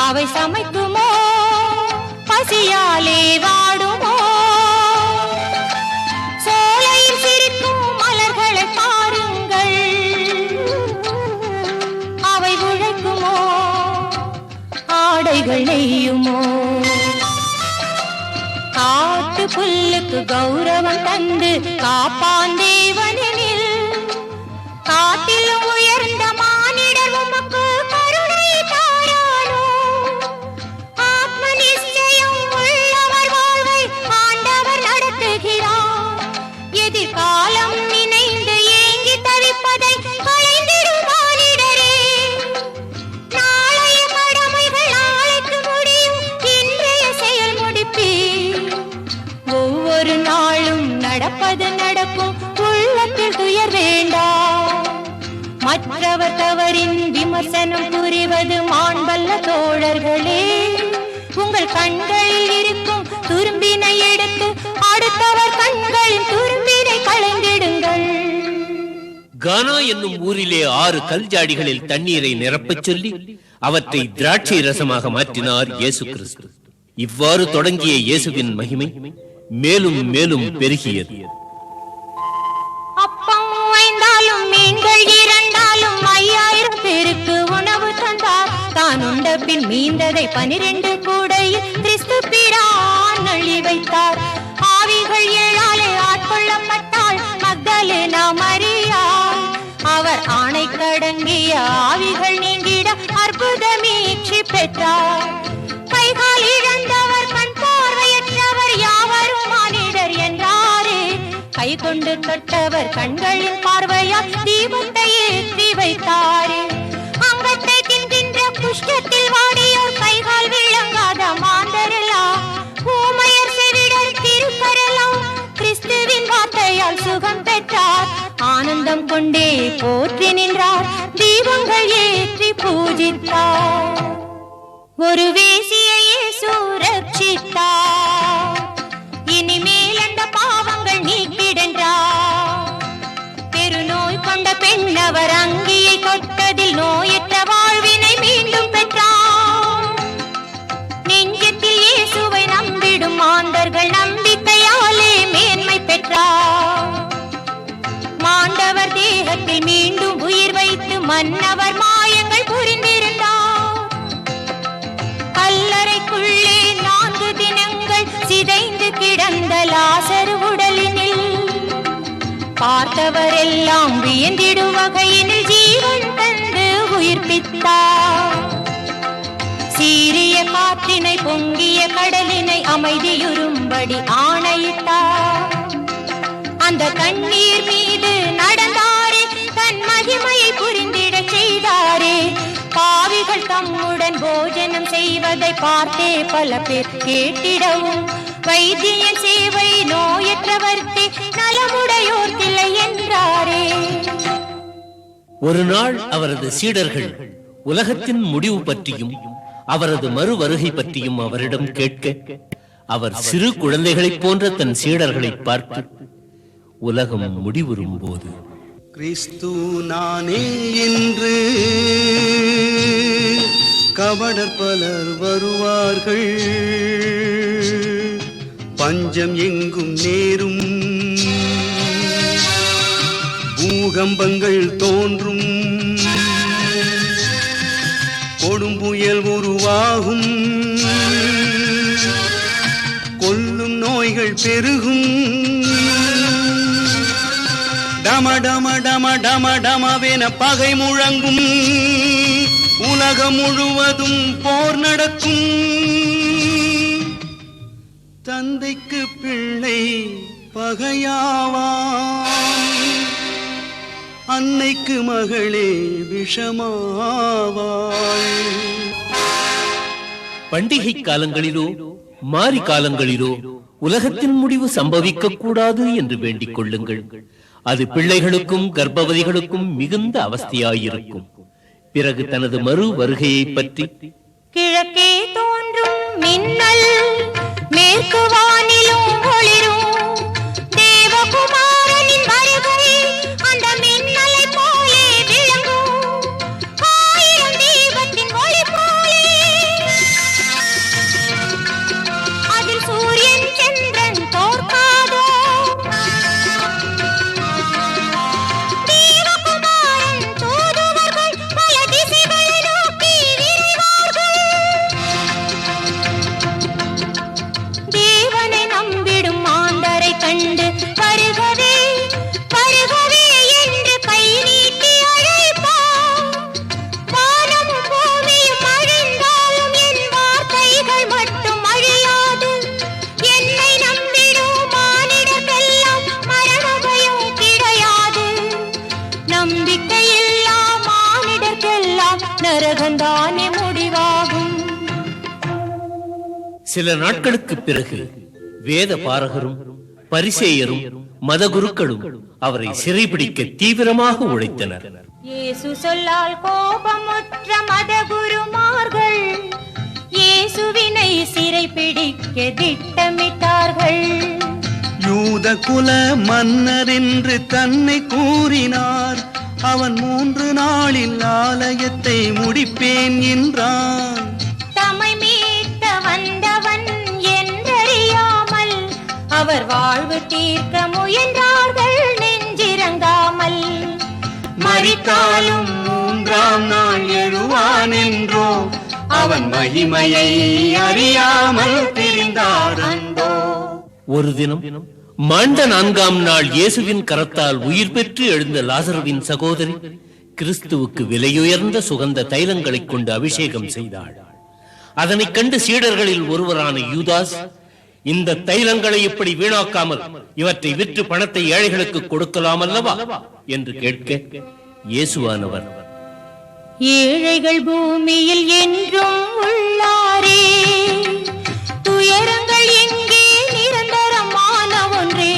அவை சமைக்குமோ, பசியாலே வாடுமோ? சோலையில் சிரிக்கும் மலர்களை பாருங்கள், அவை உழைக்குமோ, ஆடைகள் நெய்யுமோ? காட்டு புல்லுக்கு கௌரவம் தந்து காப்பான் தேவனில் காட்டிலும் உயர்ந்த மானிடர் உமக்கு கருணை தாரானோ? ஆத்ம நிச்சயம் உள்ளவர் வாழ்வை ஆண்டவர் நடத்துகிறார். எதிர்காலம் நினைந்து ஏங்கி தவிப்பதை களைந்திடும் மானிடரே. நாளைய கடமைகள் நாளைக்கு முடியும், இன்றைய செயல் முடிப்பீர். ஒவ்வொரு நாளும் நடப்பது நடக்கும், உள்ளத்தில் துயர் வேண்டாம். மற்றவர் தவறின் விமர்சனம் புரிவது மாண்பல்ல தோழர்களே. உங்கள் கண்களில் இருக்கும் துரும்பினை எடுத்து அடுத்தவர் கண்களின் துரும்பினை களைந்திடுங்கள். கானா என்னும் ஊரிலே 6 கல் ஜாடிகளில் தண்ணீரை நிரப்பச் சொல்லி அவற்றை திராட்சை ரசமாக மாற்றினார் இயேசு கிறிஸ்து. இவ்வாறு தொடங்கிய இயேசுவின் மகிமை மேலும் மேலும் பெருகியது. அப்பம் 5 மீன்கள் 2 5000 பேருக்கு உணவு தந்தார். தான் உண்ட பின் மீந்ததை 12 கூடையில் கிறிஸ்து பிரான் அள்ளி வைத்தார். ஆவிகள் 7 ஆட்கொள்ளப்பட்டாள் மக்தலேனா மரியா. அவர் ஆணை கடங்கிய ஆவிகள் நீங்கிட அற்புத மீட்சி பெற்றார். கைகால் இழந்தவர் கண் பார்வையற்றவர் யாவரும் மானிடர் என்றாரே. கை கொண்டு தொட்டவர் கண்களின் பார்வையால் தீபத்தை ஏற்றி வைத்தாரே. அங்கத்தை தின்கின்ற குஷ்டத்தில் வாடியோர் கைகால் விளங்காத மாந்தரெல்லாம் ஊமையர் செவிடர் திருக்கரெல்லாம் கிறிஸ்துவின் வார்த்தையால் சுகம் பெற்றார். ஆனந்தம் கொண்டே போற்றி நின்றார், தீபங்கள் ஏற்றி பூஜித்தார். ஒரு வேசியையே சுரட்சித்தார், இனிமேல் அந்த பாவங்கள் நீக்கிடென்றார். பெருநோய் கொண்ட பெண்ணவர் அங்கியை தொட்டதில் நோயற்ற வாழ்வினை மீண்டும் பெற்றார். நெஞ்சத்தில் இயேசுவை நம்பிடும் மாந்தர்கள் நம்பிக்கையாலே மேன்மை பெற்றார். மாண்டவர் தேகத்தில் மீண்டும் உயிர் வைத்து மன்னவர் மாயங்கள் புரிந்திருந்தார். கல்லறைக்குள்ளே 4 தினங்கள் சிதைந்து கிடந்த லாசரு உடலினில் பார்த்தவரெல்லாம் வியந்திடும் வகையினில் ஜீவன் தந்து உயிர்ப்பித்தார். சீரிய காற்றினை பொங்கிய கடலினை அமைதியுறும்படி ஆணையிட்டார். அந்த தண்ணீர் மீது நடந்தாரே, தன் மகிமையை புரிந்திட செய்தாரே. பாவிகள் தம்முடன் போஜனம் செய்வதை பார்த்தே பல பேர் கேட்டிடவும் வைத்தியன் சேவை நோயற்றவர்க்கே நலமுடையோர்க்கில்லை என்றாரே. ஒரு நாள் அவரது சீடர்கள் உலகத்தின் முடிவு பற்றியும் அவரது மறு வருகை பற்றியும் அவரிடம் கேட்க, அவர் சிறு குழந்தைகளைப் போன்ற தன் சீடர்களை பார்த்து, உலகம் முடிவுறும் போது கிறிஸ்து நானே என்று கபடர் பலர் வருவார்கள், பஞ்சம் எங்கும் நேரும், பூகம்பங்கள் தோன்றும், கொடும்புயல் உருவாகும், கொல்லும் நோய்கள் பெருகும், டம டம டம டம டமவென பகை முழங்கும், உலகம் முழுவதும் போர் நடக்கும். தந்தைக்கு பிள்ளை பகையாவான், அன்னைக்கு மகளே விஷமாவாள். பண்டிகை காலங்களிலோ மாரி காலங்களிலோ உலகத்தின் முடிவு சம்பவிக்க கூடாது என்று வேண்டிக் கொள்ளுங்கள். அது பிள்ளைகளுக்கும் கர்ப்பவதிகளுக்கும் மிகுந்த அவஸ்தையாயிருக்கும். பிறகு தனது மறு வருகையை பற்றி, கிழக்கே தோன்றும் மின்னல் மேற்கு வானிலும் ஒளிரும், தேவகுமாரனின் வருகை அந்த மின்னலை போலே விளங்கும், 1000 தீபத்தின் ஒளி போலே. அதில் சூரியன் சந்திரன் தோற்காதோ, தேவகுமாரன் தூதுவர்கள் பல திசைகளை நோக்கி விரைவார்கள். நரகந்தானே முடிவாகும். சில நாட்களுக்கு பிறகு வேத பாரகரும் பரிசேயரும் மதகுருக்களும் அவரை சிறைபிடிக்க தீவிரமாக உழைத்தனர். இயேசு சொல்லால் கோபமுற்ற மதகுருமார்கள் இயேசுவினை சிறைபிடிக்க திட்டமிட்டார்கள். யூத குல மன்னர் என்று தன்னை கூறினார். அவன் 3 நாளில் ஆலயத்தை முடிப்பேன் என்றான். தம்மை மீட்க வந்தவன் என்றறியாமல் அவர் வாழ்வு தீர்க்க முயன்றார்கள் நெஞ்சிரங்காமல். மரித்தாலும் 3ஆம் நாள் எழுவான் என்றோ அவன் மகிமையை அறியாமல் திரிந்தாரந்தோ. ஒரு தினம் மாண்ட 4ஆம் நாள் இயேசுவின் கரத்தால் உயிர் பெற்று எழுந்த லாசருவின் சகோதரி கிறிஸ்துவுக்கு விலையுயர்ந்த சுகந்த தைலங்களைக் கொண்டு அபிஷேகம் செய்தாள். அதனைக் கண்டு சீடர்களில் ஒருவரான யூதாஸ், இந்த தைலங்களை இப்படி வீணாக்காமல் இவற்றை விற்று பணத்தை ஏழைகளுக்கு கொடுக்கலாம் அல்லவா என்று கேட்க, இயேசுவானவர், ஏழைகள் பூமியில் என்றும் உள்ளாரே, துயரங்கள் எங்கே நிரந்தரமான ஒன்றே.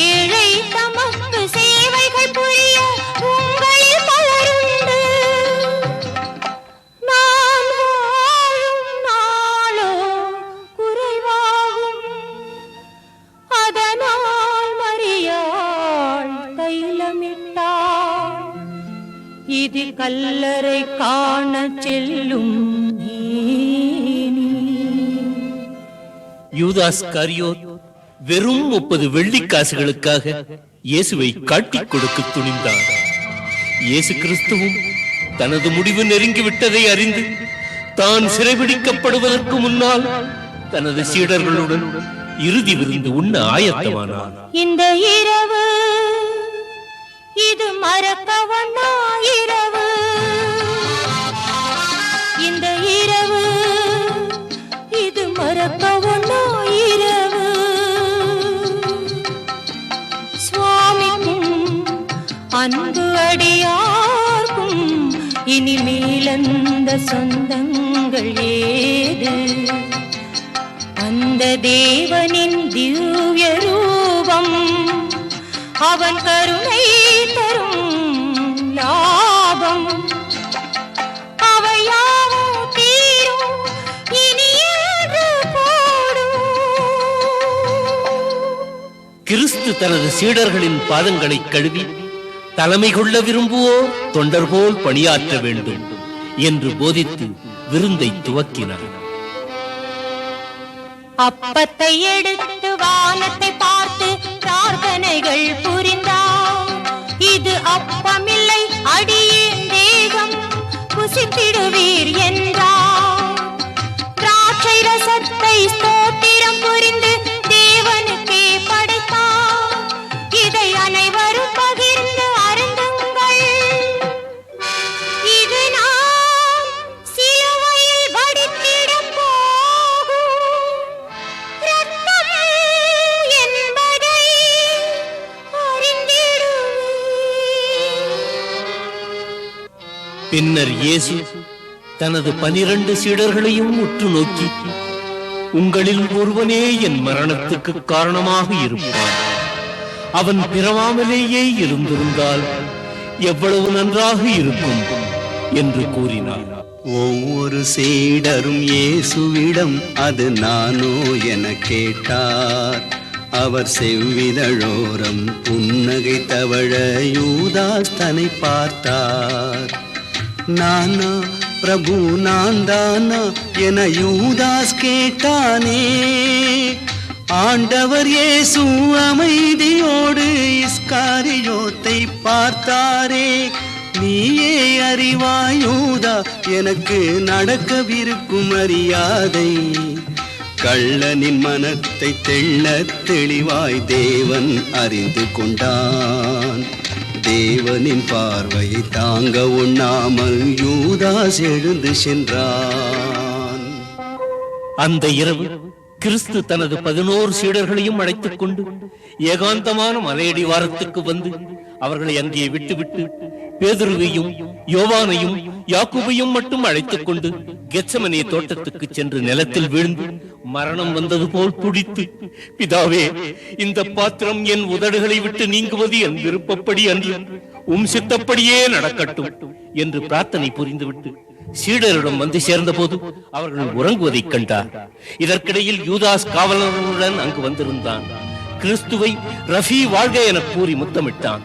ஏழை தமக்கு சேவைகள் புரிய உங்களில் பலருண்டு. நான் வாழும் நாளோ குறைவாகும், அதனால் மரியாள் தைலமிட்டாள். இது கல்லறை காண செல்லும் யூதாஸ் காரியோத் வெறும் 30 வெள்ளிக்காசுகளுக்காக இயேசுவை காட்டிக் கொடுக்க துணிந்தான். இயேசு கிறிஸ்துவும் தனது முடிவு நெருங்கிவிட்டதை அறிந்து தான் சிறைபிடிக்கப்படுவதற்கு முன்னால் தனது சீடர்களுடன் இறுதி விருந்து உண்ண ஆயத்தமானார். இந்த இரவு இது மறக்கவண்ணா இரவு. இந்த இரவு இது மறக்கவண்ணா இரவு. சுவாமிக்கும் அன்பு அடியார்க்கும் இனிமேலந்த சொந்தங்கள் ஏது. அந்த தேவனின் திவ்ய ரூபம் அவன் கருணை தரும் லாபம். அவையாவும் தீரும் இனி என்று போடும். கிறிஸ்து தனது சீடர்களின் பாதங்களை கழுவி, தலைமை கொள்ள விரும்புவோர் தொண்டர் போல் பணியாற்ற வேண்டும் என்று போதித்து விருந்தை துவக்கினார். அப்பத்தை எடுத்து வானத்தை பார்த்து பிரார்த்தனைகள் புரிந்தார். இது அப்பமில்லை அடியேன் தேகம், புசித்திடுவீர் என்றார். திராட்சை ரசத்தை ஸ்தோத்திரம் புரிந்து தேவனுக்கே படைத்தார். இதை அனைவரும் பகிர்ந்து அருந்துங்கள். இது நாம் சிலுவையில் வடித்திடப் போகும் இரத்தம் என்பதை அறிந்திடுவீர். பின்னர் இயேசு தனது 12 சீடர்களையும் உற்று நோக்கி, உங்களில் ஒருவனே என் மரணத்துக்கு காரணமாக இருப்பான். அவன் பிறவாமலேயே இருந்திருந்தால் எவ்வளவு நன்றாக இருக்கும் என்று கூறினார். ஒவ்வொரு சீடரும் இயேசுவிடம் அது நானோ என கேட்டார். அவர் செவ்விதழோரம் புன்னகை தவழ யூதாஸ் தன்னை பார்த்தார். நானா பிரபு நான் தானா என யூதாஸ் கேட்டானே. ஆண்டவர் இயேசு அமைதியோடு இஸ்காரியோத்தை பார்த்தாரே. நீயே அறிவாயூதா எனக்கு நடக்கவிருக்கும் மரியாதை. கள்ளனின் மனத்தை தெள்ளத் தெளிவாய் தேவன் அறிந்து கொண்டான். தேவனின் பார்வையை தாங்க உண்ணாமல் யூதாஸ் எழுந்து சென்றான். அந்த இரவு கிறிஸ்து தனது 11 சீடர்களையும் அழைத்துக் கொண்டு ஏகாந்தமான மலையடிவாரத்துக்கு வந்து அவர்களை அங்கே விட்டுவிட்டு பேதுருவையும் யோவானையும் யாக்கூபையும் மட்டும் அழைத்துக் கொண்டு கெத்செமனே தோட்டத்துக்கு சென்று நிலத்தில் விழுந்து மரணம் வந்தது போல் துடித்து, பிதாவே, இந்த பாத்திரம் என் உதடுகளை விட்டு நீங்குவது என் விருப்பப்படி அன்று, சித்தப்படியே நடக்கட்டும் என்று பிரார்த்தனை புரிந்துவிட்டு சீடரிடம் வந்து சேர்ந்த போது அவர்கள் உறங்குவதைக் கண்டார். இதற்கிடையில் யூதாஸ் காவலர்களுடன் அங்கு வந்திருந்தான். கிறிஸ்துவை ரஃபி வாழ்க என கூறி முத்தமிட்டான்.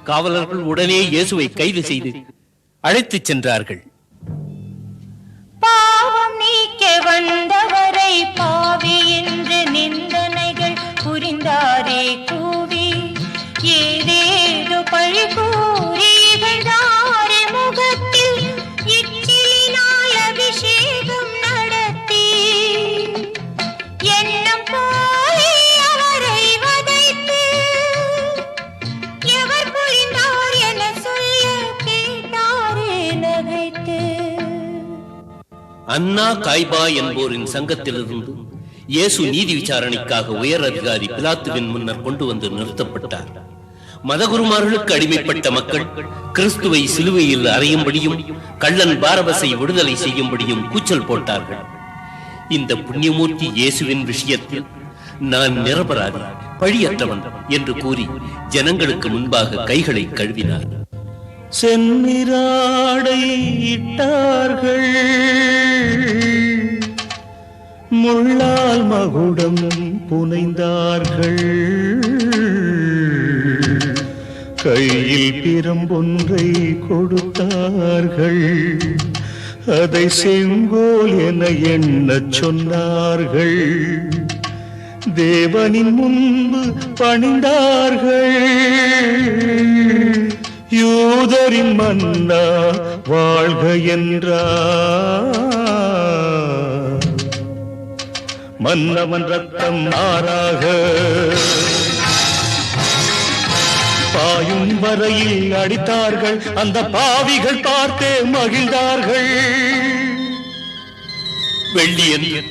காவலர்கள் உடனே இயேசுவை கைது செய்து அழைத்துச் சென்றார்கள். பாவம் நீக்க வந்தவரை பாவி என்று நிந்தனைகள் புரிந்தாரே கூவி, ஏதேதோ பழி கூறி இகழ்ந்தாரே முகத்தில் இச்சிலினால் அபிஷேகம் நடத்தி, எண்ணம் போலே அவரை வதைத்து எவர் புரிந்தார் என சொல்ல கேட்டாரே நகைத்து. அன்னா காய்பா என்போரின் சங்கத்திலிருந்து இயேசு நீதி விசாரணைக்காக உயர் அதிகாரி பிலாத்துவின் முன்னர் கொண்டு வந்து நிறுத்தப்பட்டார். மதகுருமார்களுக்கு அடிமைப்பட்ட மக்கள் கிறிஸ்துவை சிலுவையில் அறையும்படியும் கள்ளன் பாரபஸை விடுதலை செய்யும்படியும் கூச்சல் போட்டார்கள். இந்த புண்ணியமூர்த்தி இயேசுவின் விஷயத்தில் நான் நிரபராதி, பழியற்றவன் என்று கூறி ஜனங்களுக்கு முன்பாக கைகளை கழுவினார். செந்நிராடை இட்டார்கள், முள்ளால் மகுடம் புனைந்தார்கள், கையில் பிரம்பொன்றை கொடுத்தார்கள், அதை செங்கோல் என எண்ணச் சொன்னார்கள், தேவனின் முன்பு பணிந்தார்கள், யூதரின் மன்னா வாழ்க என்றார். மன்னவன் ரத்தம் ஆறாக பாயும் வரையில் அடித்தார்கள், அந்த பாவிகள் பார்த்தே மகிழ்ந்தார்கள். வெள்ளி என்று,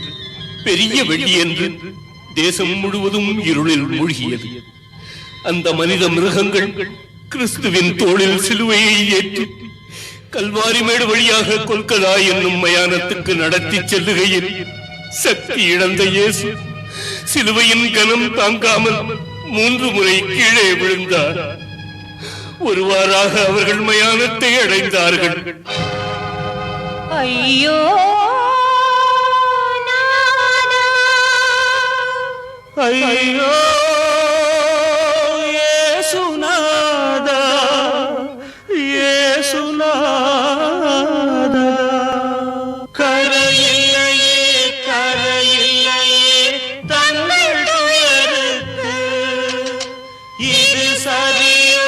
பெரிய வெள்ளி என்று தேசம் முழுவதும் இருளில் மூழ்கியது. அந்த மனித மிருகங்கள் கிறிஸ்துவின் தோளில் சிலுவையை ஏற்றி கல்வாரி மேடு வழியாக கொல்கதா என்னும் மயானத்துக்கு நடத்தி செல்லுகையில் சக்தி இழந்த இயேசு சிலுவையின் கனம் தாங்காமல் 3 முறை கீழே விழுந்தார். ஒருவாறாக அவர்கள் மயானத்தை அடைந்தார்கள். ஐயோ ஐயோ இயேசுநாதா, இயேசுநாதா, கரையில்லையே கரையில்லையே தங்கள் துயருக்கு, இது சரியோ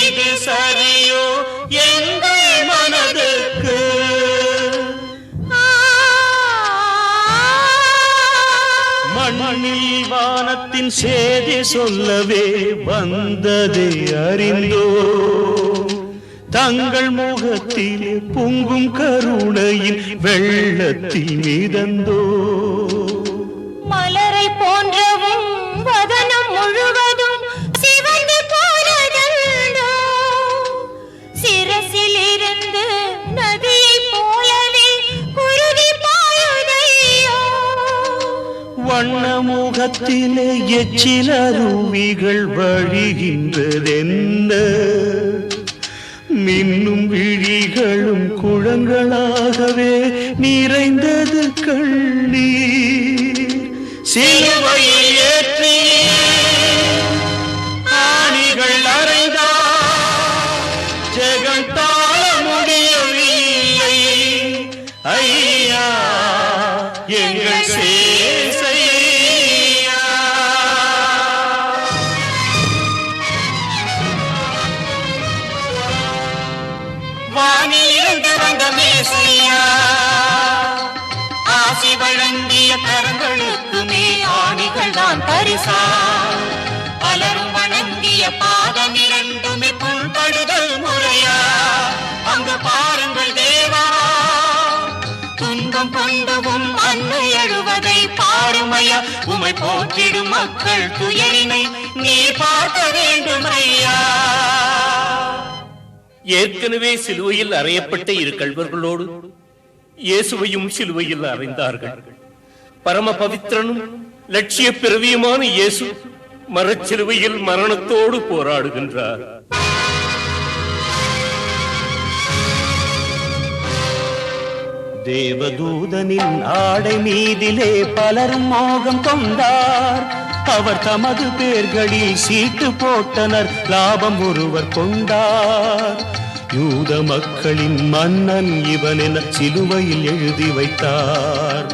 இது சரியோ எங்கள் மனதுக்கு. மண்ணில் வானத்தின் சேதி சொல்லவே வந்ததை அறிந்தோ, தங்கள் முகத்திலே பொங்கும் கருணையின் வெள்ளத்தில் மிதந்தோ, மலரை போன்றவும் வதனம் முழுவதும் சிவந்து போனதோ, சிரசில் இருந்து நதியை போலவே குருதி பாயுதையோ, வண்ண முகத்திலே எச்சில் அருவிகள் வழிகின்றதென்ன, மின்னும் விழிகளும் குளங்களாகவே நிறைந்தது கண்ணீர். சிலுவையில் ஏற்றி ஆணிகள் அறைந்தார், ஜெகம் தாழ முடியவில்லை. ஐயா எங்கள் சேசையா, வானிலிருந்து வந்த மேசையா, ஆசி வழங்கிய கரங்களுக்குமே ஆணிகள் தான் பரிசா, பலரும் வணங்கிய பாதம் இரண்டுமே புண்படுதல் முறையா, அங்கு பாருங்கள் தேவா, துன்பம் கொண்டவும் அன்னை அழுவதை பாருமையா, உமை போற்றிடும் மக்கள் துயரினை நீ பார்க்க வேண்டும் ஐயா. ஏற்கனவே சிலுவையில் அறையப்பட்ட இரு கள்வர்களோடு இயேசுவையும் சிலுவையில் அறைந்தார்கள். பரம பவித்திரனும் லட்சிய பிறவியுமான இயேசு மரச்சிலுவையில் மரணத்தோடு போராடுகின்றார். தேவதூதனின் ஆடை மீதிலே பலரும் மோகம் கொண்டார். அவர் தமது பேர்களில் சீட்டு போட்டனர், லாபம் ஒருவர் கொண்டார். யூத மக்களின் மன்னன் இவன் என சிலுவையில் எழுதி வைத்தார்.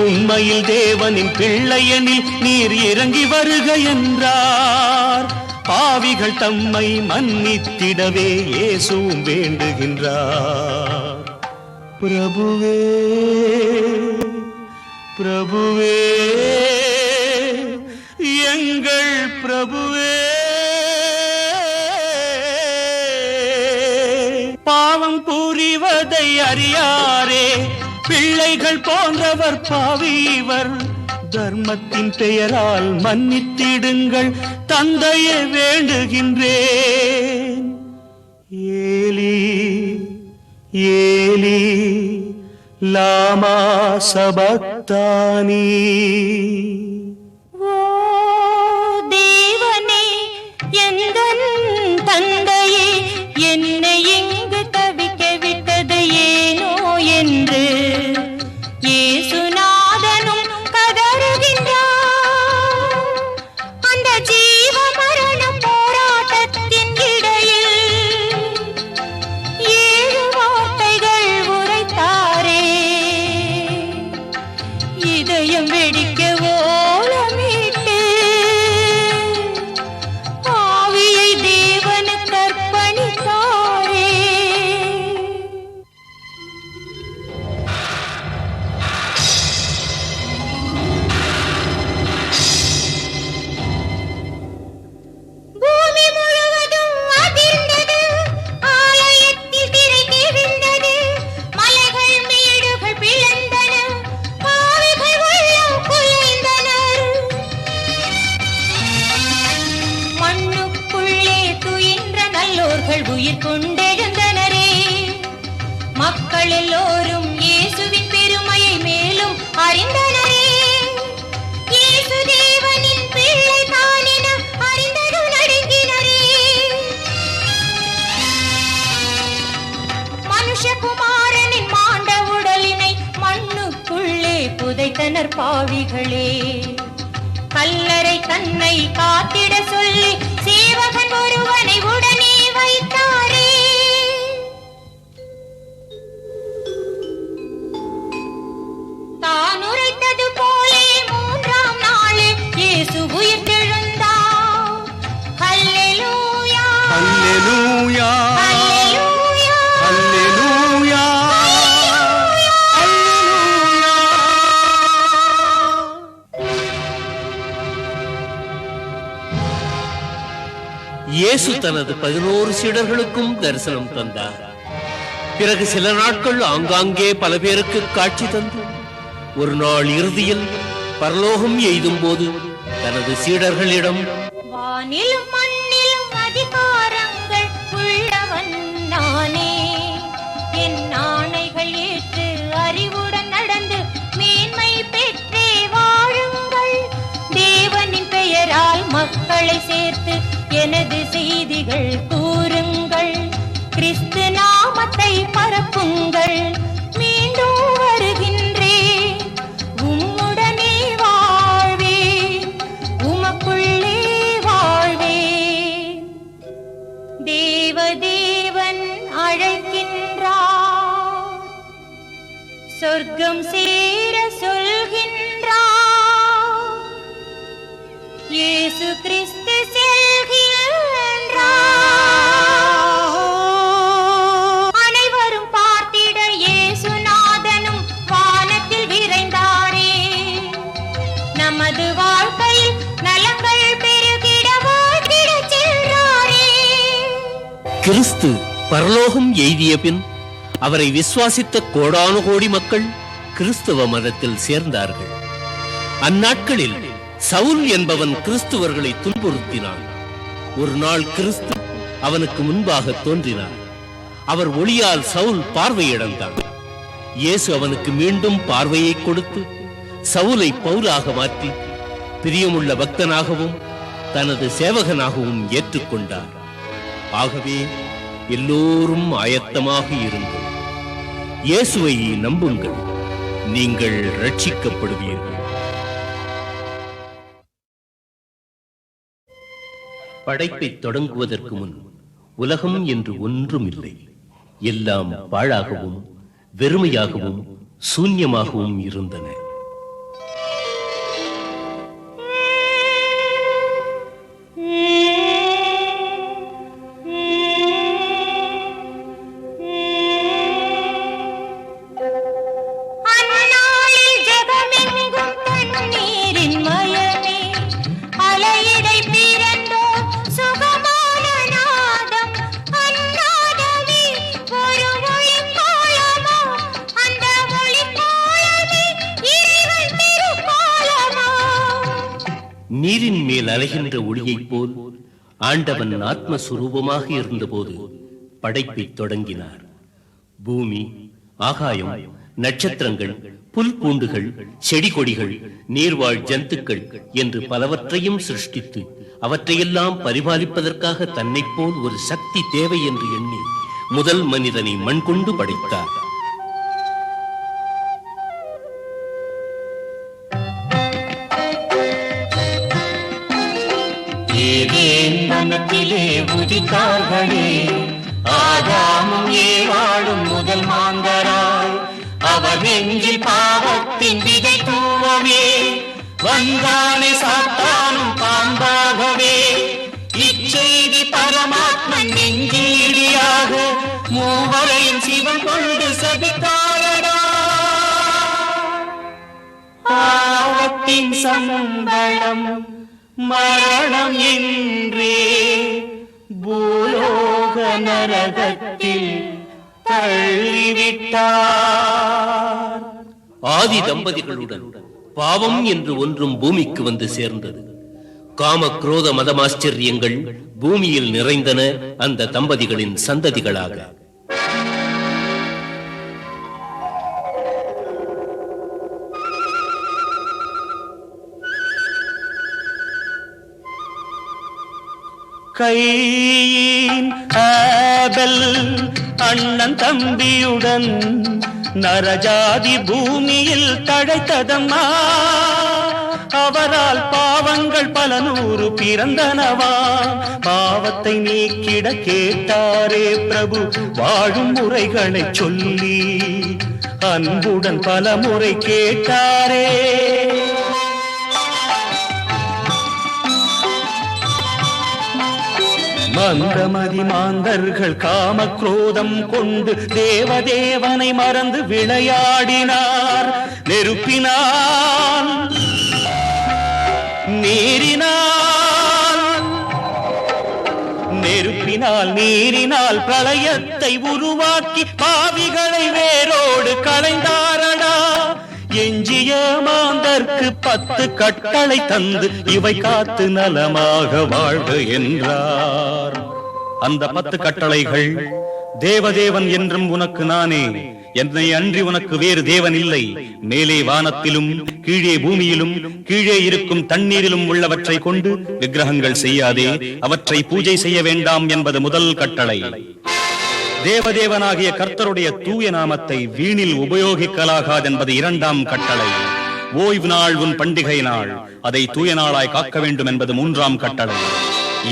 உண்மையில் தேவனின் பிள்ளையனில் நீர் இறங்கி வருக என்றார். பாவிகள் தம்மை மன்னித்திடவே இயேசுவும் வேண்டுகின்றார். பிரபுவே பிரபுவே எங்கள் பிரபுவே, பாவம் புரிவதை அறியாரே, பிள்ளைகள் போன்றவர் பாவிவர். தர்மத்தின் பெயரால் மன்னித்திடுங்கள், தந்தையை வேண்டுகின்றேன். ஏலி ஏலி லாமா சபக்தானி. ஓ தேவனே, எந்தன் தந்தையே, என்னை எங்கு தவிக்க விட்டது ஏனோ என்று இயேசுநாதனும் கதறுகின்றார். அந்த ஜீவ மரண போராட்டத்தின் இடையில் 7 வார்த்தைகள் உரைத்தாரே, இதயம் வெடிக்க ஓலமிட்டு ஆவியை தேவனுக்கு அர்ப்பணித்தாரே. பூமி முழுவதும் அதிர்ந்தது, ஆலயத்தில் திரை கிழிந்தது, மலைகள் மேடுகள் பிளந்தன, பாவிகள் உள்ளம் குலைந்தனர். மண்ணுக்குள்ளே துயின்ற நல்லோர்கள் உயிர் கொண்டெழுந்தனரே. மக்கள் எல்லோரும் இயேசுவின் பெருமையை மேலும் அறிந்தனரே. இயேசு தேவனின் பிள்ளை தானென அறிந்ததும் நடுங்கினரே. மனுஷகுமாரனின் மாண்ட உடலினை மண்ணுக்குள்ளே புதைத்தனர் பாவிகளே. கல்லறை தன்னை காத்திட சொல்லி சேவகன் ஒருவனை உடனே வைத்தாரே. தான் உரைத்தது போலே 3ஆம் நாளில் இயேசு உயிர்த்தெழுந்தார். ஹல்லேலூயா, அல்லேலூயா ஹல்லேலூயா, அல்லேலூயா அல்லேலூயா. இயேசு தனது 11 சீடர்களுக்கும் தரிசனம் தந்தார். பிறகு சில நாட்கள் ஆங்காங்கே பல பேருக்கு காட்சி தந்து ஒரு நாள் இறுதியில் பரலோகம் எய்தும் போது தனது சீடர்களிடம், வானிலும் மண்ணிலும் அதிகாரங்கள் உள்ளவன் நானே. என் ஆணைகள் ஏற்று அறிவுடன் நடந்து மேன்மை பெற்றே வாழுங்கள். தேவனின் பெயரால் மக்களை சேர்த்து எனது செய்திகள் கூறுங்கள். கிறிஸ்து நாமத்தை பரப்புங்கள். மீண்டும் வருகின்றேன், உம்முடனே வாழ்வேன், உமக்குள்ளே வாழ்வேன். தேவதேவன் அழைக்கின்றார், சொர்க்கம் சேர சொல்கின்றார். இயேசு கிறிஸ்து செல்கின்றார். அனைவரும் பார்த்திட இயேசுநாதனும் வானத்தில் விரைந்தாரே. நமது வாழ்க்கையில் நலங்கள் பெருகிட வாழ்த்திடச் சென்றாரே. கிறிஸ்து பரலோகம் எய்திய பின் அவரை விசுவாசித்த கோடானு கோடி மக்கள் கிறிஸ்தவ மதத்தில் சேர்ந்தார்கள். அந்நாட்களில் சவுல் என்பவன் கிறிஸ்துவர்களை துன்புறுத்தினான். ஒரு நாள் கிறிஸ்து அவனுக்கு முன்பாக தோன்றினார். அவர் ஒளியால் சவுல் பார்வையிழந்தான். இயேசு அவனுக்கு மீண்டும் பார்வையை கொடுத்து சவுலை பவுலாக மாற்றி பிரியமுள்ள பக்தனாகவும் தனது சேவகனாகவும் ஏற்றுக்கொண்டார். ஆகவே எல்லோரும் ஆயத்தமாக இருங்கள். இயேசுவை நம்புங்கள், நீங்கள் ரட்சிக்கப்படுவீர்கள். படைப்பை தொடங்குவதற்கு முன் உலகம் என்று ஒன்றும் இல்லை. எல்லாம் பாழாகவும் வெறுமையாகவும் சூன்யமாகவும் இருந்தன. நீரின் மேல் அலைகின்ற ஒளியைப் போல் ஆண்டவன் ஆத்மஸ்வரூபமாக இருந்தபோது படைப்பை தொடங்கினார். பூமி, ஆகாயம், நட்சத்திரங்கள், புல் பூண்டுகள், செடி கொடிகள், நீர்வாழ் ஜந்துக்கள் என்று பலவற்றையும் சிருஷ்டித்து அவற்றையெல்லாம் பரிபாலிப்பதற்காக தன்னை போல் ஒரு சக்தி தேவை என்று எண்ணி முதல் மனிதனை மண் கொண்டு படைத்தார். மனத்திலே உதித்தார்களே ஆதாமும் ஏவாளும் முதல் மாந்தராய், அவர் நெஞ்சில் பாவத்தின் விதை தூவவே வந்தானே சாத்தானும் பாம்பாகவே. இச்செய்தி பரமாத்மன் நெஞ்சீடியாக மூவரையும் சிவன் கொண்டு சபித்தாரடா. பாவத்தின் சம்பளம் மரணம் என்றே பூலோக நரகத்தில் தள்ளிவிட்டார். ஆதி தம்பதிகளுடன் பாவம் என்று ஒன்றும் பூமிக்கு வந்து சேர்ந்தது. காம குரோத மதமாச்சரியங்கள் பூமியில் நிறைந்தன அந்த தம்பதிகளின் சந்ததிகளாக. கையின் ஆபெல் அண்ணன் தம்பியுடன் நரஜாதி பூமியில் தழைத்ததம்மா. அவரால் பாவங்கள் பல நூறு பிறந்தனவா. பாவத்தை நீக்கிட கேட்டாரே பிரபு வாழும் முறைகளை சொல்லி, அன்புடன் பல முறை கேட்டாரே. மந்தமதி மாந்தர்கள் காம குரோதம் கொண்டு தேவதேவனை மறந்து விளையாடினார். நெருப்பினால் நீரினால் பிரளயத்தை உருவாக்கி பாவிகளை வேரோடு களைந்தாரடா. எஞ்சிய மாந்தர்க்கு 10 கட்டளை தந்து இவை காத்து நலமாக வாழ்க என்றார். அந்த 10 கட்டளைகள், தேவதேவன் என்றும் உனக்கு நானே, என்னை அன்றி உனக்கு வேறு தேவன் இல்லை, மேலே வானத்திலும் கீழே பூமியிலும் கீழே இருக்கும் தண்ணீரிலும் உள்ளவற்றை கொண்டு விக்கிரகங்கள் செய்யாதே, அவற்றை பூஜை செய்ய வேண்டாம் என்பது முதல் கட்டளை. தேவதேவனாகிய கர்த்தருடைய தூய நாமத்தை வீணில் உபயோகிக்கலாகாதென்பது 2ஆம் கட்டளை. ஓய்வு நாள் உன் பண்டிகை நாள், அதை தூய நாளாய் காக்க வேண்டும் என்பது 3ஆம் கட்டளை.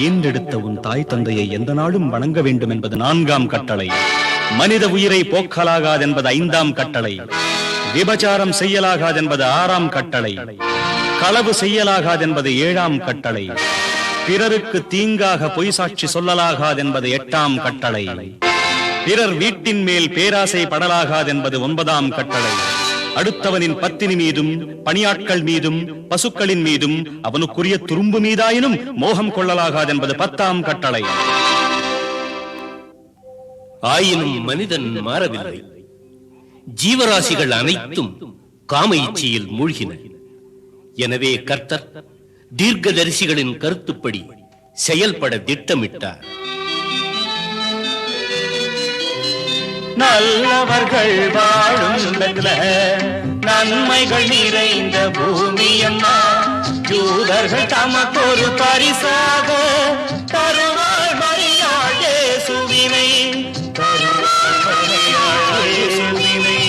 ஈன்றெடுத்த உன் தாய் தந்தையை எந்த நாளும் வணங்க வேண்டும் என்பது 4ஆம் கட்டளை. மனித உயிரை போக்கலாகாதென்பது 5ஆம் கட்டளை. விபச்சாரம் செய்யலாகாதென்பது 6ஆம் கட்டளை. களவு செய்யலாகாதென்பது 7ஆம் கட்டளை. பிறருக்கு தீங்காக பொய் சாட்சி சொல்லலாகாதென்பது 8ஆம் கட்டளை. பிறர் வீட்டின் மேல் பேராசை படலாகாதென்பது 9ஆம் கட்டளை. அடுத்தவனின் பத்தினி மீதும் பணியாட்கள் மீதும் பசுக்களின் மீதும் அவனுக்குரிய துரும்பு மீதாயினும் மோகம் கொள்ளலாகாதென்பது 10ஆம் கட்டளை. ஆயினும் மனிதன் மாறவில்லை. ஜீவராசிகள் அனைத்தும் காம இச்சையில் மூழ்கின. எனவே கர்த்தர் தீர்க்கதரிசிகளின் கருத்துப்படி செயல்பட திட்டமிட்டார். நல்லவர்கள் வாழும் பெத்லஹேம், நன்மைகள் நிறைந்த பூமி அம்மா, யூதர்கள் தமக்கொரு பரிசாக தருவாள் மரியாள் இயேசுவினை, தருவாள் மரியாள் இயேசுவினை.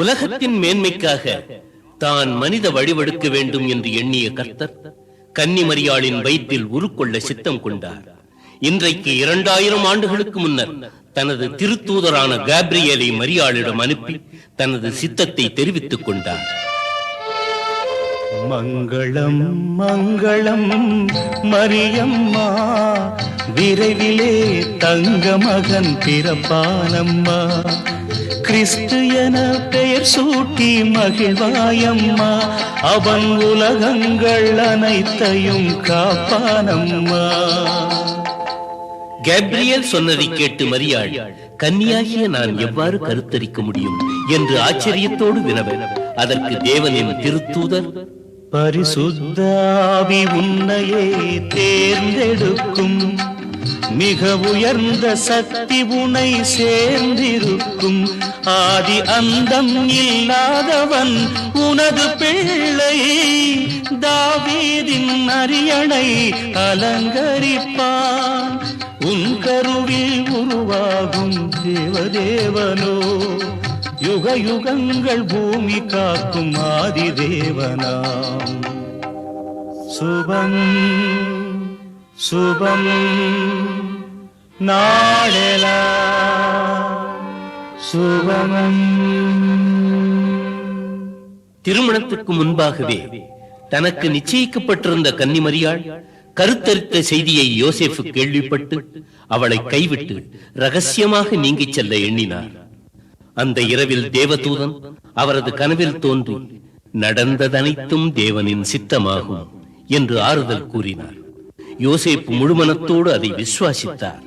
உலகத்தின் மேன்மைக்காக தான் மனித வழிவெடுக்க வேண்டும் என்று எண்ணிய கர்த்தர் கன்னிமரியாளின் வயிற்றில் உருக்கொள்ள சித்தம் கொண்டார். இன்றைக்கு 2000 ஆண்டுகளுக்கு முன்னர் தனது திருத்தூதரான காப்ரியேலை மரியாளிடம் அனுப்பி தனது சித்தத்தை தெரிவித்துக் கொண்டார். மங்களம் மங்களம் மரியம்மா, விரைவிலே தங்க மகன் பிறப்பானம்மா, கிறிஸ்து என பெயர் சூட்டி மகிழ்வாயம்மா, அவன் உலகங்கள் அனைத்தையும் காப்பானம்மா. கேப்ரியேல் சொன்னதை கேட்டு மரியாள், கன்னியாகிய நான் எவ்வாறு கருத்தரிக்க முடியும் என்று ஆச்சரியத்தோடு வினவ, அதற்கு தேவனின் திருத்தூதர், பரிசுத்த ஆவி உன்னையே தேர்ந்தெடுக்கும், மிக உயர்ந்த சக்தி உனை சேர்ந்திருக்கும், ஆதி அந்தம் இல்லாதவன் உனது பிள்ளை, தாவீதின் அரியணை அலங்கரிப்பான், உன் கருவில் உருவாகும் தேவதேவனோ, யுக யுகங்கள் பூமி காக்கும் ஆதி தேவனாம். சுபம் சுபம் நாளெலா சுபமம். திருமணத்துக்கு முன்பாகவே தனக்கு நிச்சயிக்கப்பட்டிருந்த கன்னிமரியாள் கருத்தரித்த செய்தியை யோசேப்பு கேள்விப்பட்டு அவளை கைவிட்டு ரகசியமாக நீங்கிச் செல்ல எண்ணினார். அந்த இரவில் தேவதூதன் அவரது கனவில் தோன்றி நடந்ததனைத்தும் தேவனின் சித்தமாகும் என்று ஆறுதல் கூறினார். யோசேப்பு முழுமனத்தோடு அதை விசுவாசித்தார்.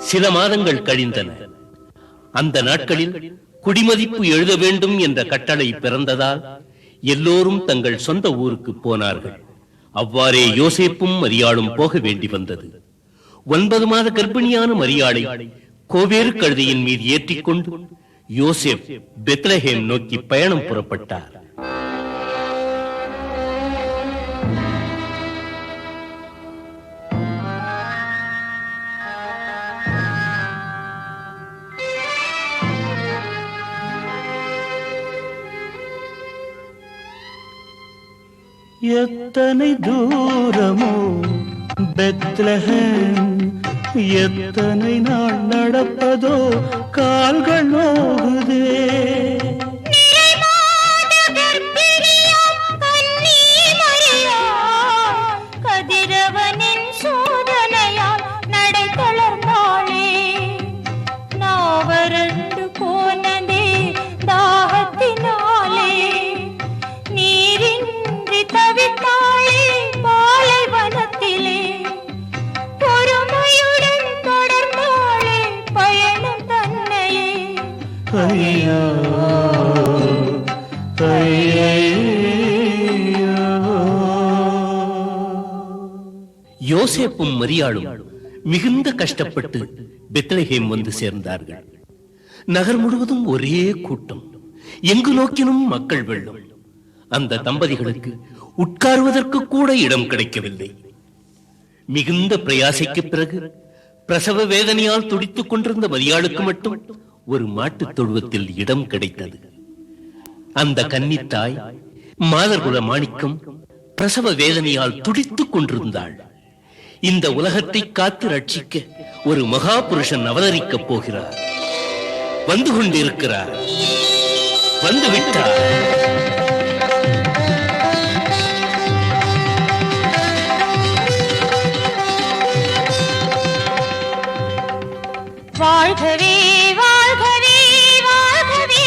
சில மாதங்கள் கழிந்தன. அந்த நாட்களில் குடிமதிப்பு எழுத வேண்டும் என்ற கட்டளை பிறந்ததால் எல்லோரும் தங்கள் சொந்த ஊருக்கு போனார்கள். அவ்வாறே யோசேப்பும் மரியாளும் போக வேண்டி வந்தது. 9 மாத கர்ப்பிணியான மரியாளை கோவேறு கழுதையின் மீது ஏற்றிக்கொண்டு யோசேப் பெத்லஹேம் நோக்கி பயணம் புறப்பட்டார். எத்தனை தூரமோ பெத்லஹேம், எத்தனை நாள் நடப்பதோ கால்கள் நோகுதே. கதிரவனின் சோதனையால் நடை தளர்ந்தாளே, நாவரண்டு போனதே தாகத்தினாலே, நீரின்றி தவித்தாளே பாலைவனத்திலே, பொறுமையுடன் தொடர்ந்தாளே பயணம் தன்னையே. ஐயா யோசேப்பும் மரியாளும் மிகுந்த கஷ்டப்பட்டு பெத்லஹேம் வந்து சேர்ந்தார்கள். நகர் முழுவதும் ஒரே கூட்டம், எங்கு நோக்கினும் மக்கள் வெள்ளம். அந்த தம்பதிகளுக்கு உட்காருவதற்கு கூட இடம் கிடைக்கவில்லை. மிகுந்த பிரயாசைக்கு பிறகு பிரசவ வேதனையால் துடித்துக் கொண்டிருந்த மரியாளுக்கு மட்டும் ஒரு மாட்டுத் தொழுவத்தில் இடம் கிடைத்தது. அந்த கன்னித்தாய் மாதர்குல மாணிக்கம் பிரசவ வேதனையால் துடித்துக் கொண்டிருந்தாள். இந்த உலகத்தை காத்து ரட்சிக்க ஒரு மகா புருஷன் அவதரிக்கப் போகிறார். வந்து கொண்டிருக்கிறார், வந்துவிட்டார். வாழ்கவே வாழ்கவே வாழ்கவே,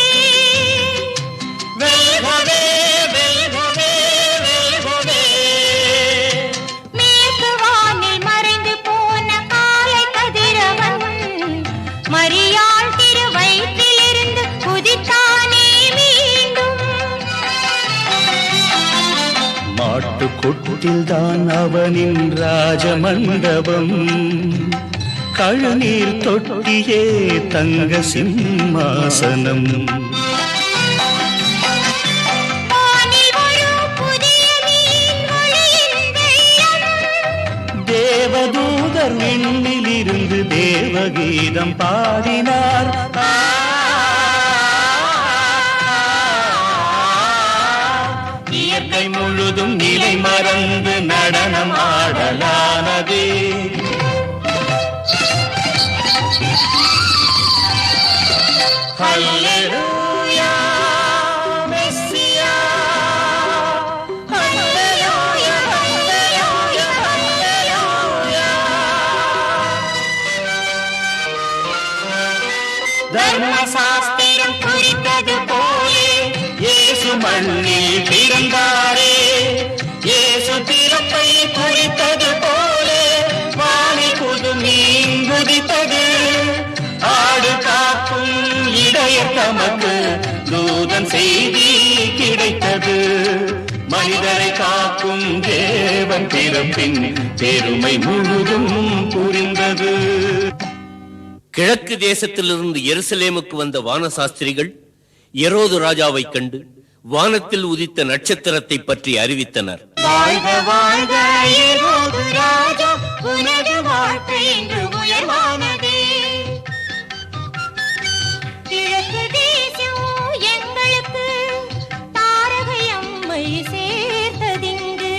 வெல்கவே வெல்கவே வெல்கவே. மேற்கு வானில் மறைந்து போன காலை கதிரவன் மரியாள் திரு வயிற்றிலிருந்து குதித்தானே மீண்டும். மாட்டு கொட்டில் தான் அவனின் ராஜமண்டபம், கழுநீர் தொட்டியே தங்க சிம்மாசனம். வானில் ஒரு புதிய மீன் மொழியின் வெள்ளம். தேவதூதர் விண்ணிலிருந்து தேவகீதம் பாடினார். இயற்கை முழுதும் நிலை மறந்து நடனம் ஆடலானதே. ஹல்லேலூயா மெஸ்ஸியா, ஹல்லேலூயா ஹல்லேலூயா ஹல்லேலூயா. தர்மசாஸ்திரம் குறித்தது போலே இயேசு மண்ணில் பிறந்தாரே. இயேசு பிறப்பை குறித்தது போலே வானில் புது மீன் குதித்தது. ஆடு காக்கும் இடையர் தமக்கு தூதன் செய்தி கிடைத்தது. மனிதரை காக்கும் தேவன் பிறப்பின் பெருமை முழுதும் புரிந்தது. கிழக்கு தேசத்திலிருந்து எருசலேமுக்கு வந்த வானசாஸ்திரிகள் எரோது ராஜாவை கண்டு வானத்தில் உதித்த நட்சத்திரத்தை பற்றி அறிவித்தனர். வாழ்க வாழ்க ஏரோது ராஜா, உனது வாழ்க்கை இன்று உயர்வானதே. கிழக்கு தேசம் எங்களுக்கு தாரகை அம்மை சேர்த்ததிங்கு.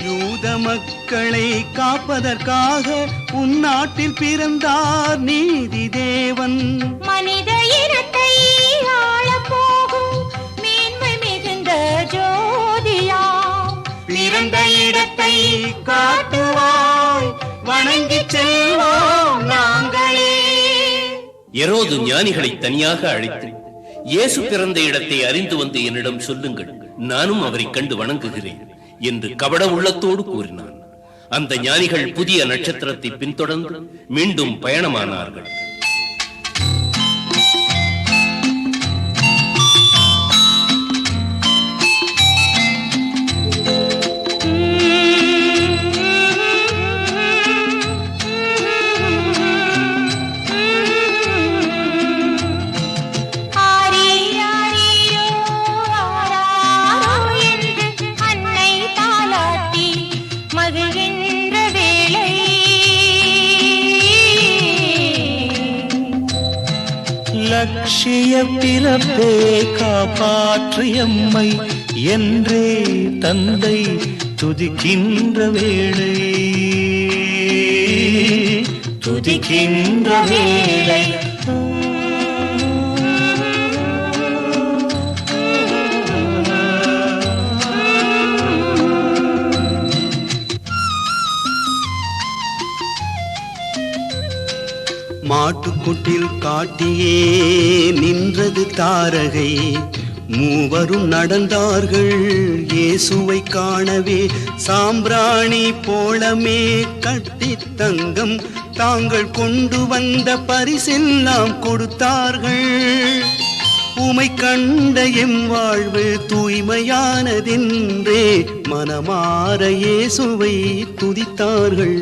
யூத மக்களை காப்பதற்காக உன்னாட்டில் பிறந்தார் நீதி தேவன். மனித இனத்தை ஆளப் போகும் மேன்மை மிகுந்த ஜோதியாம். பிறந்த இடத்தை காட்டுவாய், வணங்கிச் செல்வோம் நாங்களே. எரோது ஞானிகளை தனியாக அழைத்து இயேசு பிறந்த இடத்தை அறிந்து வந்து என்னிடம் சொல்லுங்கள், நானும் அவரை கண்டு வணங்குகிறேன் என்று கபட உள்ளத்தோடு கூறினான். அந்த ஞானிகள் புதிய நட்சத்திரத்தை பின்தொடர்ந்து மீண்டும் பயணமானார்கள். லட்சிய பிறப்பே காப்பாற்றியம்மை என்றே தந்தை துதிக்கின்ற வேளை, துதிக்கின்ற வேளை. மாட்டுக்குட்டில் காட்டியே நின்றது தாரகை. மூவரும் நடந்தார்கள் இயேசுவை காணவே. சாம்பிராணி போலமே கட்டி தங்கம் தாங்கள் கொண்டு வந்த பரிசெல்லாம் கொடுத்தார்கள். உமை கண்ட எம் வாழ்வு தூய்மையானதென்றே மனமாற இயேசுவை துதித்தார்கள்.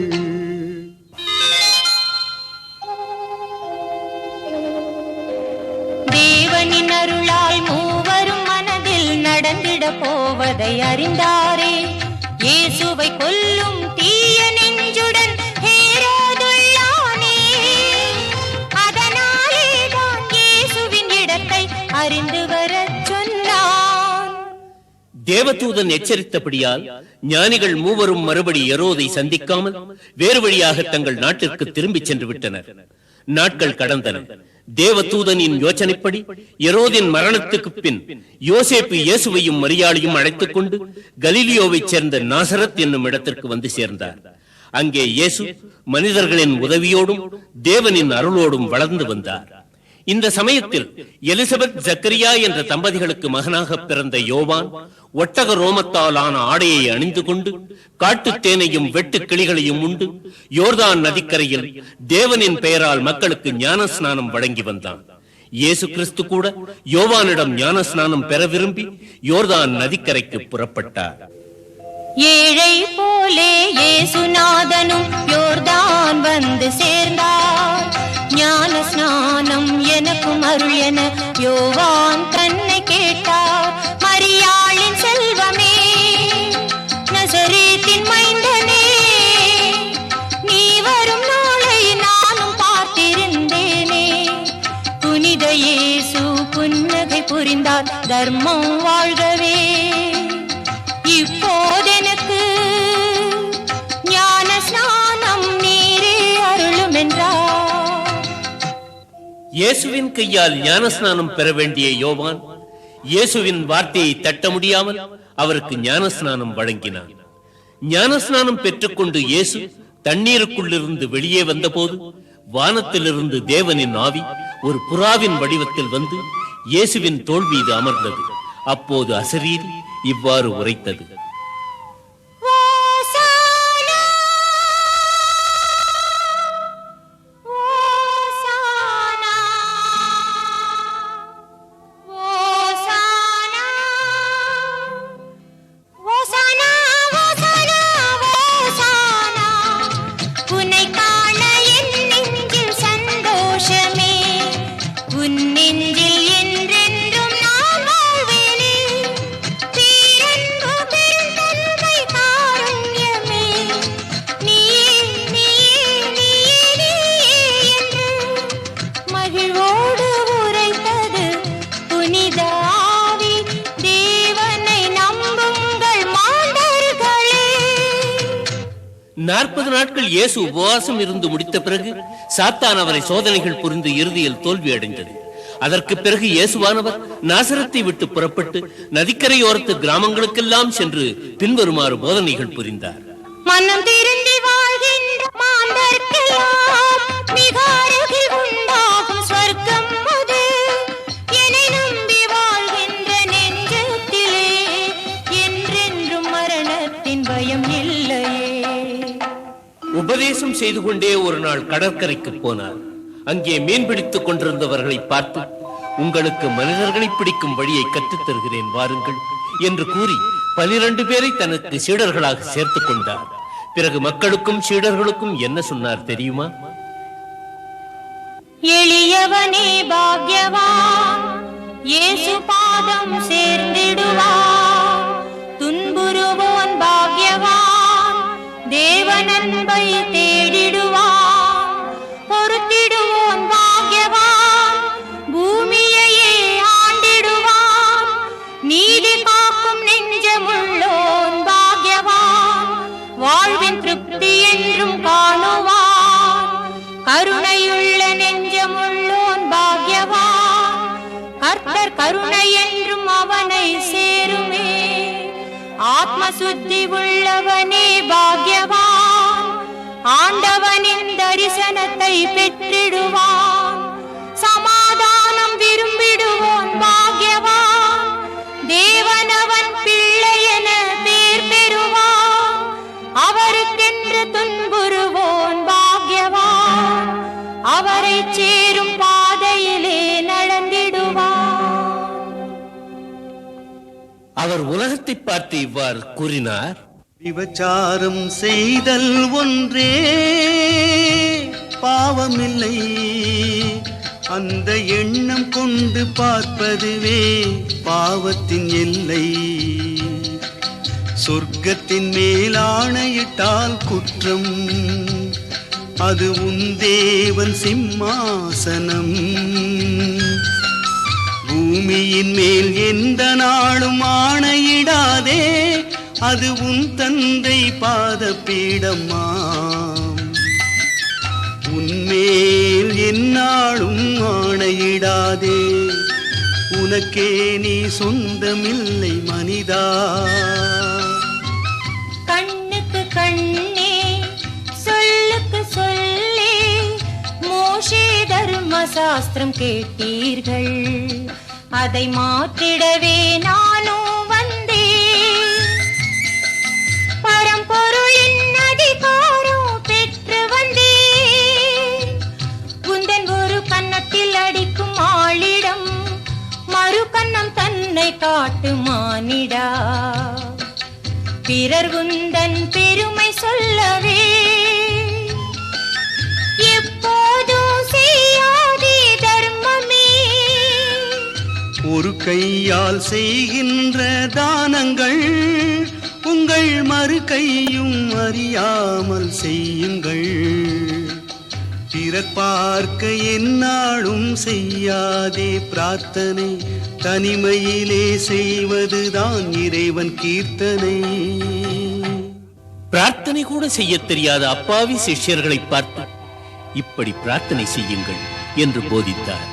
தேவனின் அருளால் மூவரும் மனதில் நடந்திட போவதை அறிந்தாரே. இயேசுவை கொல்லும் தீய நெஞ்சுடன் ஹேரோதுள்ளானே. அதனாலேதான் இயேசுவின் இடத்தை அறிந்து வரச் சொன்னான். தேவதூதன் எச்சரித்தபடியால் ஞானிகள் மூவரும் மறுபடி எரோதை சந்திக்காமல் வேறு வழியாக தங்கள் நாட்டிற்கு திரும்பிச் சென்று விட்டனர். நாட்கள் கடந்தன. தேவதூதனின் யோசனைப்படி எரோதின் மரணத்துக்கு பின் யோசேப்பு இயேசுவையும் மரியாளையும் அழைத்துக் கொண்டு கலிலியோவைச் சேர்ந்த நாசரத் என்னும் இடத்திற்கு வந்து சேர்ந்தார். அங்கே இயேசு மனிதர்களின் உதவியோடும் தேவனின் அருளோடும் வளர்ந்து வந்தார். இந்த சமயத்தில் எலிசபெத் ஜக்கரியா என்ற தம்பதிகளுக்கு மகனாக பிறந்த யோவான் ஒட்டக ரோமத்தால் ஆன ஆடையை அணிந்து கொண்டு காட்டுத் தேனையும் வெட்டு கிளிகளையும் உண்டு யோர்தான் நதிக்கரையில் தேவனின் பெயரால் மக்களுக்கு ஞான ஸ்நானம் வழங்கி வந்தான். இயேசு கிறிஸ்து கூட யோவானிடம் ஞான ஸ்நானம் பெற விரும்பி யோர்தான் நதிக்கரைக்கு புறப்பட்டார். ஏழை போலே இயேசுநாதனும் யோர்தான் வந்து சேர்ந்தார். ஞான ஸ்நானம் எனக்கும் அருள் என யோவான் தன்னை கேட்டார். மரியாளின் செல்வமே, நசரேத்தின் மைந்தனே, நீ வரும் நாளை நானும் பார்த்திருந்தேனே. புனித இயேசு புன்னகை புரிந்தார், தர்மம் வாழ்கவே. இப்போதெனக்கு ஞான ஸ்நானம் நீரே அருளும் என்றார். இயேசுவின் கையால் ஞானஸ்நானம் பெற வேண்டிய யோவான் இயேசுவின் வார்த்தையை தட்ட முடியாமல் அவருக்கு ஞானஸ்நானம் வழங்கினார். ஞானஸ்நானம் பெற்றுக்கொண்டு இயேசு தண்ணீருக்குள்ளிருந்து வெளியே வந்தபோது வானத்திலிருந்து தேவனின் ஆவி ஒரு புறாவின் வடிவத்தில் வந்து இயேசுவின் தோள் மீது அமர்ந்தது. அப்போது அசரீரி இவ்வாறு உரைத்தது: மகிழ்வோடு உரைத்தது புனித ஆவி. தேவனை நம்புங்கள் மாந்தர்களே. 40 நாட்கள் இயேசு உபவாசம் இருந்து முடித்த பிறகு சாத்தான் அவரை சோதனைகள் புரிந்து இறுதியில் தோல்வி அடைந்தது. அதற்கு பிறகு இயேசுவானவர் நாசரத்தை விட்டு புறப்பட்டு நதிக்கரையோரத்து கிராமங்களுக்கெல்லாம் சென்று பின்வருமாறு போதனைகள் புரிந்தார். மனம் திருந்தி வாழ்கின்ற மாந்தர்க்கெல்லாம் மிக அருகில் உண்டாகும் சொர்க்கம் அது. என்னை நம்பி வாழ்கின்ற நெஞ்சத்திலே என்றென்றும் மரணத்தின் பயம் இல்லையே. உபதேசம் செய்து கொண்டே ஒரு நாள் கடற்கரைக்கு போனார். அங்கே மீன் பிடித்துக் கொண்டிருந்தவர்களை பார்த்து, உங்களுக்கு மனிதர்களை பிடிக்கும் வழியை கற்றுத் தருகிறேன் வாருங்கள் என்று கூறி 12 பேரை தனக்கு சீடர்களாக சேர்த்துக் கொண்டார். பிறகு மக்களுக்கும் சீடர்களுக்கும் என்ன சொன்னார் தெரியுமா? எளியவனே பாக்யவான், இயேசு பாதம் சேர்ந்திடுவான். துன்புறுவோன் பாக்யவான், தேவன் அன்பை தேடிடுவான். பொறுத்திடுவோன் பாக்யவான், பூமியையே ஆண்டிடுவான். நீதி காக்கும் நெஞ்சமுள்ளோன் பாக்யவான், வாழ்வின் திருப்தி என்றும் காணுவான். கருணையுள்ள நெஞ்சமுள்ளோன் பாக்யவான், கர்த்தர் கருணை என்றும் அவனை சேருமே. ஆத்ம சுத்தி உள்ளவனே பாக்யவான், ஆண்டவனின் தரிசனத்தை பெற்றிடுவான். சமாதானம் விரும்பிடுவோன் பாக்யவான், தேவனவன் பிள்ளை என பேர் பெறுவான். அவருக்கென்று துன்புறுவோன் பாக்யவான், அவரை சேரும் பாதையிலே நடந்திடுவான். அவர் உலகத்தை பார்த்து இவ்வாறு கூறினார்: விபச்சாரம் செய்தல் ஒன்றே பாவமில்லை, அந்த எண்ணம் கொண்டு பார்ப்பதுவே பாவத்தின் எல்லை. சொர்க்கத்தின் மேல் ஆணையிட்டால் குற்றம், அது உன் தேவன் சிம்மாசனம். பூமியின் மேல் எந்த நாளும் ஆணையிடாதே, அது உன் தந்தை பாதபீடமாம். உன்மேல் எந்நாளும் ஆணையிடாதே, உனக்கே நீ சொந்தமில்லை மனிதா. கண்ணுக்கு கண்ணே, சொல்லுக்கு சொல்லே, மோசே தர்ம சாஸ்திரம் கேட்டீர்கள், அதை மாற்றிடவே நானும் வந்தேன். பரம்பொருளின் அதிகாரம் பெற்று வந்தேன். குந்தன் ஒரு கன்னத்தில் அடிக்கும் ஆளிடம் மறு கன்னம் தன்னை காட்டு மானிடா. பிறர் உந்தன் பெருமை சொல்லவே எப்போதும் செய்யாதே தர்மமே. ஒரு கையால் செய்கின்ற தானங்கள் உங்கள் மறு கையும் அறியாமல் செய்யுங்கள். பிறர் பார்க்க எந்நாளும் செய்யாதே பிரார்த்தனை, தனிமையிலே செய்வதுதான் இறைவன் கீர்த்தனை. பிரார்த்தனை கூட செய்ய தெரியாத அப்பாவி சிஷ்யர்களை பார்த்து இப்படி பிரார்த்தனை செய்யுங்கள் என்று போதித்தார்.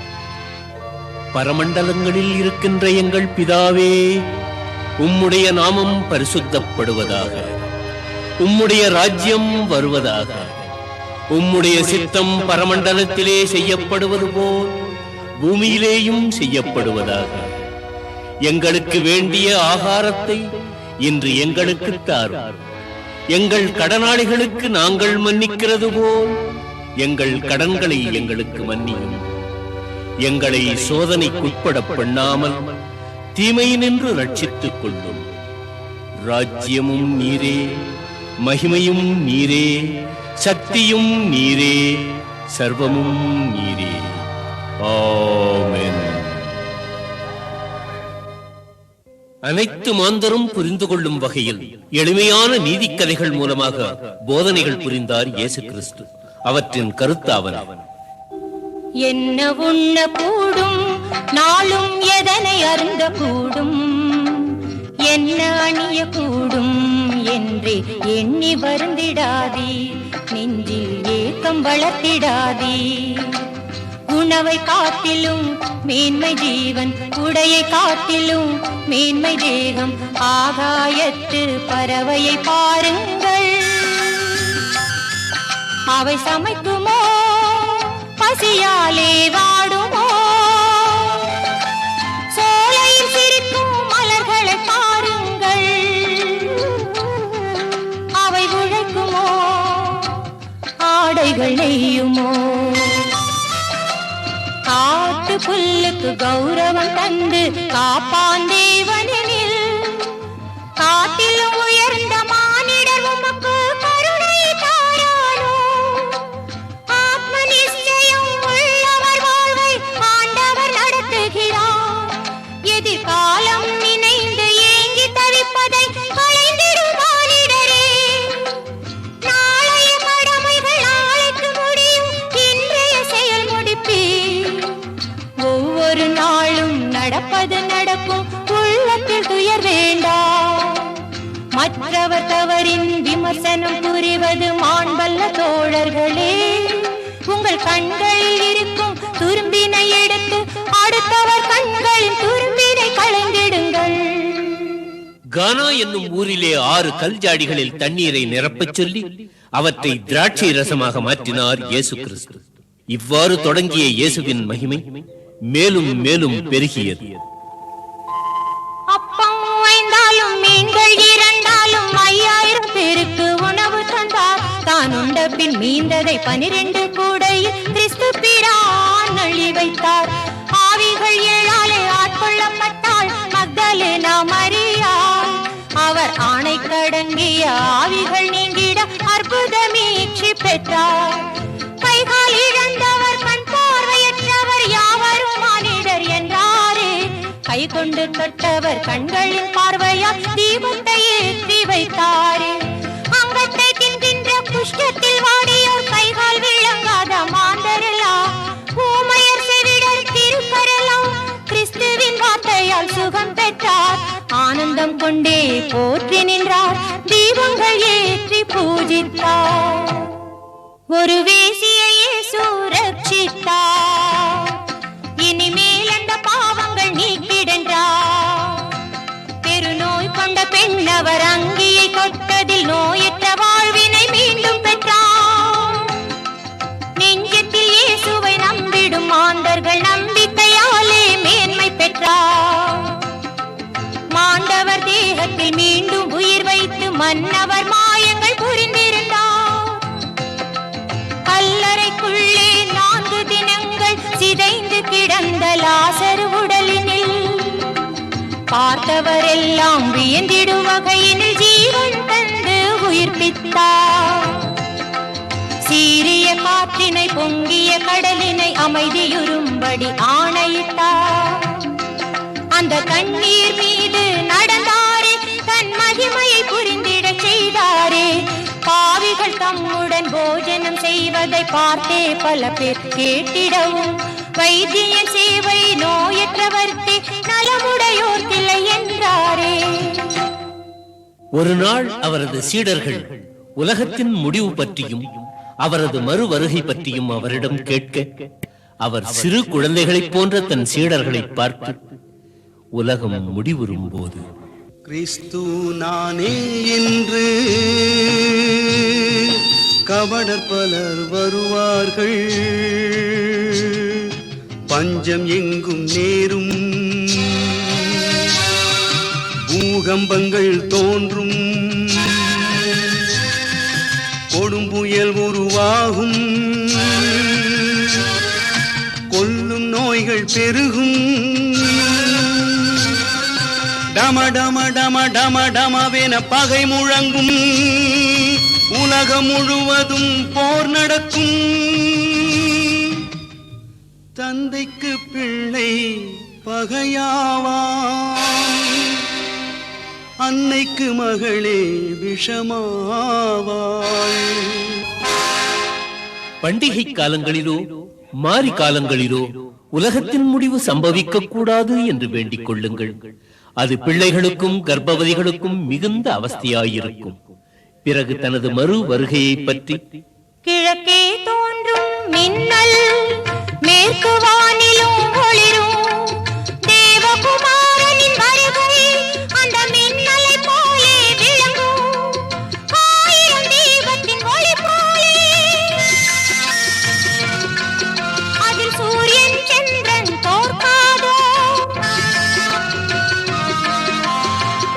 பரமண்டலங்களில் இருக்கின்ற எங்கள் பிதாவே, உம்முடைய நாமம் பரிசுத்தப்படுவதாக, உம்முடைய ராஜ்யம் வருவதாக, உம்முடைய சித்தம் பரமண்டலத்திலே செய்யப்படுவது போல் பூமியிலேயும் செய்யப்படுவதாக. எங்களுக்கு வேண்டிய ஆகாரத்தை இன்று எங்களுக்கு தாரும். எங்கள் கடனாளிகளுக்கு நாங்கள் மன்னிக்கிறது போல் எங்கள் கடன்களை எங்களுக்கு மன்னியும். எங்களை சோதனைக்குட்பட பண்ணாமல் தீமையினின்று ரட்சித்துக் கொள்ளும். ராஜ்யமும் நீரே, மகிமையும் நீரே, சக்தியும் நீரே, சர்வமும் நீரே. ஆமென். அனைத்து மாந்தரும் புரிந்து கொள்ளும் வகையில் எளிமையான நீதிக்கதைகள் மூலமாக போதனைகள் புரிந்தார் இயேசு கிறிஸ்து. அவற்றின் கருத்தாவன: என்ன உண்ண கூடும், நாளும் எதனை அருந்த கூடும், என்ன அணிய கூடும் என்றே எண்ணி வருந்திடாதே, நெஞ்சில் ஏக்கம் வளர்த்திடாதே. உணவை காட்டிலும் மேன்மை ஜீவன், உடையை காட்டிலும் மேன்மை தேகம். ஆகாயத்து பறவையை பாருங்கள், அவை சமைக்குமோ, பசியாலே வாடுமோ? சோலையில் சிரிக்கும் மலர்களை பாருங்கள், அவை உழைக்குமோ, ஆடைகள் நெய்யுமோ? காட்டு புல்லுக்கு கௌரவம் தந்து காப்பான் தேவனில், காட்டிலும் உயர்ந்த மானிடர் உமக்கு கருணை தாரானோ? ஆத்ம நிச்சயம் உள்ளவர் வாழ்வை ஆண்டவர் நடத்துகிறார். எதிர்காலம் நினைந்து ஏங்கி தவிப்பதை களைந்திடும் மானிடரே. நாளைய கடமைகள் நாளைக்கு முடியும், இன்றைய செயல் முடிப்பீர். ஒவ்வொரு நாளும் நடப்பது நடக்கும், உள்ளத்தில் துயர் வேண்டாம். மற்றவர் தவறின் விமர்சனம் புரிவது மாண்பல்ல தோழர்களே. உங்கள் கண்களில் இருக்கும் துரும்பினை எடுத்து அடுத்தவர் கண்களின் துரும்பினை களைந்திடுங்கள். கானா என்னும் ஊரிலே 6 கல் ஜாடிகளில் தண்ணீரை நிரப்பச் சொல்லி அவற்றை திராட்சை ரசமாக மாற்றினார் இயேசு கிறிஸ்து. இவ்வாறு தொடங்கிய இயேசுவின் மகிமை மேலும் மேலும் பெருகியது. அப்பம் 5 மீன்கள் 2 5000 பேருக்கு உணவு தந்தார். தான் உண்ட பின் மீந்ததை 12 கூடையில் கிறிஸ்து பிரான் அள்ளி வைத்தார். ஆவிகள் 7 ஆட்கொள்ளப்பட்டாள் மக்தலேனா மரியா. அவர் ஆணை கடங்கிய ஆவிகள் நீங்கிட அற்புத மீட்சி பெற்றார். கைகால் இழந்தவர், கண் பார்வையற்றவர் யாவரும் மானிடர் என்றாரே. கை கொண்டு தொட்டவர் கண்களின் பார்வையால் தீபத்தை ஏற்றி வைத்தாரே. அங்கத்தை தின்கின்ற குஷ்டத்தில் வாடியோர் கைகால் விளங்காத மாந்தரெல்லாம், ஊமையர் செவிடர் திருக்கரெல்லாம் கிறிஸ்துவின் வார்த்தையால் சுகம் பெற்றார். ஆனந்தம் கொண்டே போற்றி நின்றார், தீபங்கள் ஏற்றி பூஜித்தார். ஒரு வேசியையே சுரட்சித்தார், இனிமேல் அந்த பாவங்கள் நீக்கிடென்றார். பெருநோய் கொண்ட பெண்ணவர் அங்கியை தொட்டதில் நோயற்ற வாழ்வினை மீண்டும் பெற்றார். நெஞ்சத்தில் இயேசுவை நம்பிடும் மாந்தர்கள் நம்பிக்கையாலே மேன்மை பெற்றார். மாண்டவர் தேகத்தில் மீண்டும் உயிர் வைத்து மன்னவர் மாயங்கள் புரிந்திருந்தார். கல்லறைக்குள்ளே 4 தினங்கள் சிதைந்து கிடந்த லாசரு உடலினில் பார்த்தவரெல்லாம் வியந்திடும் வகையினில் ஜீவன் கற்பித்தார். சீரிய காற்றினை பொங்கிய கடலினை அமைதியுறும்படி ஆணையிட்டார். அந்த தண்ணீர் மீது நடந்தாரே, தன் மகிமையை புரிந்திட செய்தாரே. பாவிகள் தம்முடன் போஜனம் செய்வதை பார்த்தே பல பேர் கேட்டிடவும், வைத்தியன் சேவை நோயற்றவர்க்கே நலமுடையோர்க்கில்லை என்றாரே. ஒரு நாள் அவரது சீடர்கள் உலகத்தின் முடிவு பற்றியும் அவரது மறு வருகை பற்றியும் அவரிடம் கேட்க, அவர் சிறு குழந்தைகளைப் போன்ற தன் சீடர்களை பார்த்து, உலகம் முடிவுறும் போது கிறிஸ்து நானே என்று கபடர் பலர் வருவார்கள், பஞ்சம் எங்கும் நேரும், பூகம்பங்கள் தோன்றும், கொடும்புயல் உருவாகும், கொல்லும் நோய்கள் பெருகும், டம டம டம டம டமவென பகை முழங்கும், உலகம் முழுவதும் போர் நடக்கும். தந்தைக்கு பிள்ளை பகையாவான், அன்னைக்கு மகளே விஷமாவாள். பண்டிகை காலங்களிலோ மாரி காலங்களிலோ உலகத்தின் முடிவு சம்பவிக்க கூடாது என்று வேண்டிக் கொள்ளுங்கள். அது பிள்ளைகளுக்கும் கர்ப்பவதிகளுக்கும் மிகுந்த அவஸ்தையாயிருக்கும். பிறகு தனது மறு வருகையை பற்றி, கிழக்கே தோன்றும் மின்னல் மேற்கு வானிலும் ஒளிரும், தேவகுமாரனின் வருகை அந்த மின்னலை போலே விளங்கும், ஆயிரம் தீபத்தின் ஒளி போலே. அதில் சூரியன் சந்திரன் தோற்காதோ,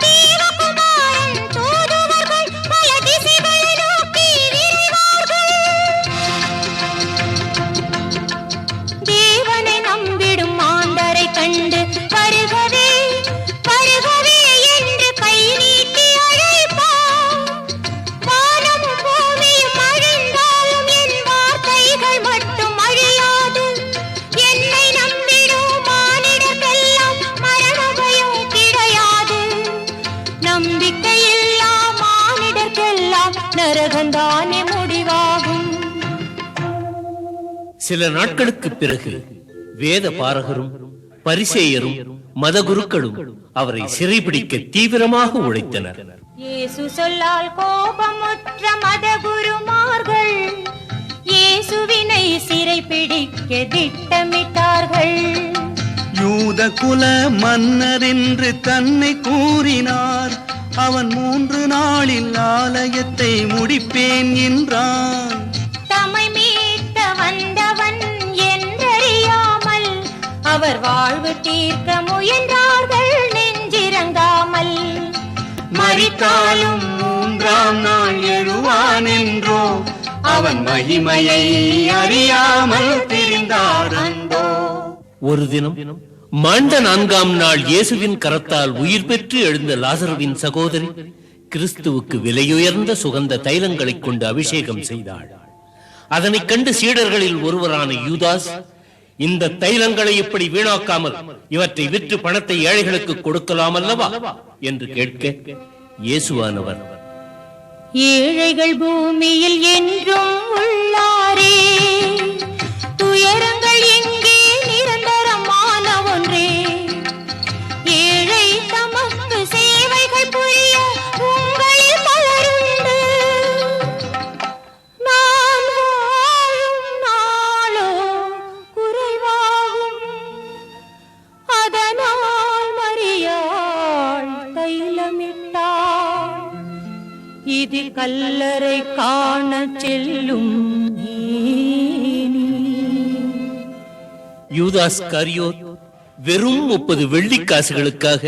தேவகுமாரன் தூதுவர்கள் பல திசைகளை நோக்கி விரைவார்கள். தேவனை நம்பிடும் மாந்தரை கண்டு வருகவே வருகவே என்று கை நீட்டி அழைப்பார். வானமும் பூமியும் அழிந்தாலும் என் வார்த்தைகள் மட்டும் அழியாது. என்னை நம்பிடும் மானிடர்க்கெல்லாம் மரண பயம் கிடையாது. நம்பிக்கையில்லா மானிடர்க்கெல்லாம் நரகந்தானே முடிவாகும். சில நாட்களுக்கு பிறகு வேத பாரகரும் பரிசேயரும் மதகுருக்களும் அவரை சிறைபிடிக்க தீவிரமாக உழைத்தனர். இயேசு சொல்லால் கோபமுற்ற மதகுருமார்கள் இயேசுவினை சிறைபிடிக்க திட்டமிட்டார்கள். யூத குல மன்னர் என்று தன்னை கூறினார், அவன் 3 நாளில் ஆலயத்தை முடிப்பேன் என்றான். தம்மை மீட்க வந்தவன் என்றறியாமல் அவர் வாழ்வு தீர்க்க முயன்றார்கள் நெஞ்சிரங்காமல். மரித்தாலும் 3ஆம் நாள் எழுவான் என்றோ, அவன் மகிமையை அறியாமல் திரிந்தார் அந்தோ. ஒரு தினம் மாண்ட 4ஆம் நாள் இயேசுவின் கரத்தால் உயிர் பெற்று எழுந்த லாசருவின் சகோதரி கிறிஸ்துவுக்கு விலையுயர்ந்த சுகந்த தைலங்களைக் கொண்டு அபிஷேகம் செய்தாள். அதனைக் கண்டு சீடர்களில் ஒருவரான யூதாஸ், இந்த தைலங்களை இப்படி வீணாக்காமல் இவற்றை விற்று பணத்தை ஏழைகளுக்கு கொடுக்கலாம் அல்லவா என்று கேட்க, இயேசுவானவர், ஏழைகள் பூமியில் என்றும் உள்ளாரே, துயரங்கள் எங்கே நிரந்தரமான ஒன்றே. ஏழை தமக்கு சேவைகள் புரிய உங்களில் பலருண்டு. நான் வாழும் நாளோ குறைவாகும், அதனால் மரியாள் தைலமிட்டாள். இது கல்லறை காண செல்லும் யூதாஸ் காரியோத் வெறும் 30 வெள்ளிக்காசுகளுக்காக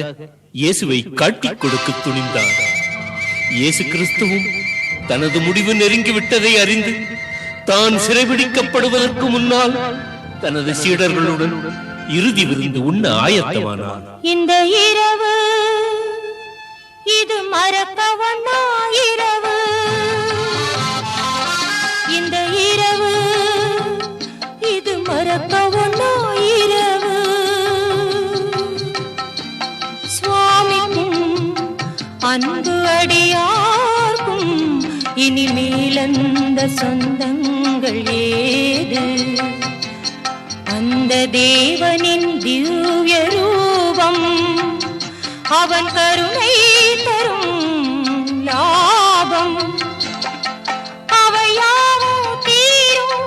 இயேசுவை காட்டிக் கொடுக்க துணிந்தார். இயேசு கிறிஸ்துவும் தனது முடிவு நெருங்கிவிட்டதை அறிந்து தான் சிறைபிடிக்கப்படுவதற்கு முன்னால் தனது சீடர்களுடன் இறுதி விருந்து உண்ண ஆயத்தமானார். இந்த இரவு இது மறக்கவண்ணா இரவு. அன்பு அடியார்க்கும் இனிமேலந்த சொந்தங்கள் ஏது? அந்த தேவனின் திவ்ய ரூபம் அவன் கருணை தரும் லாபம். அவையாவும் தீரும்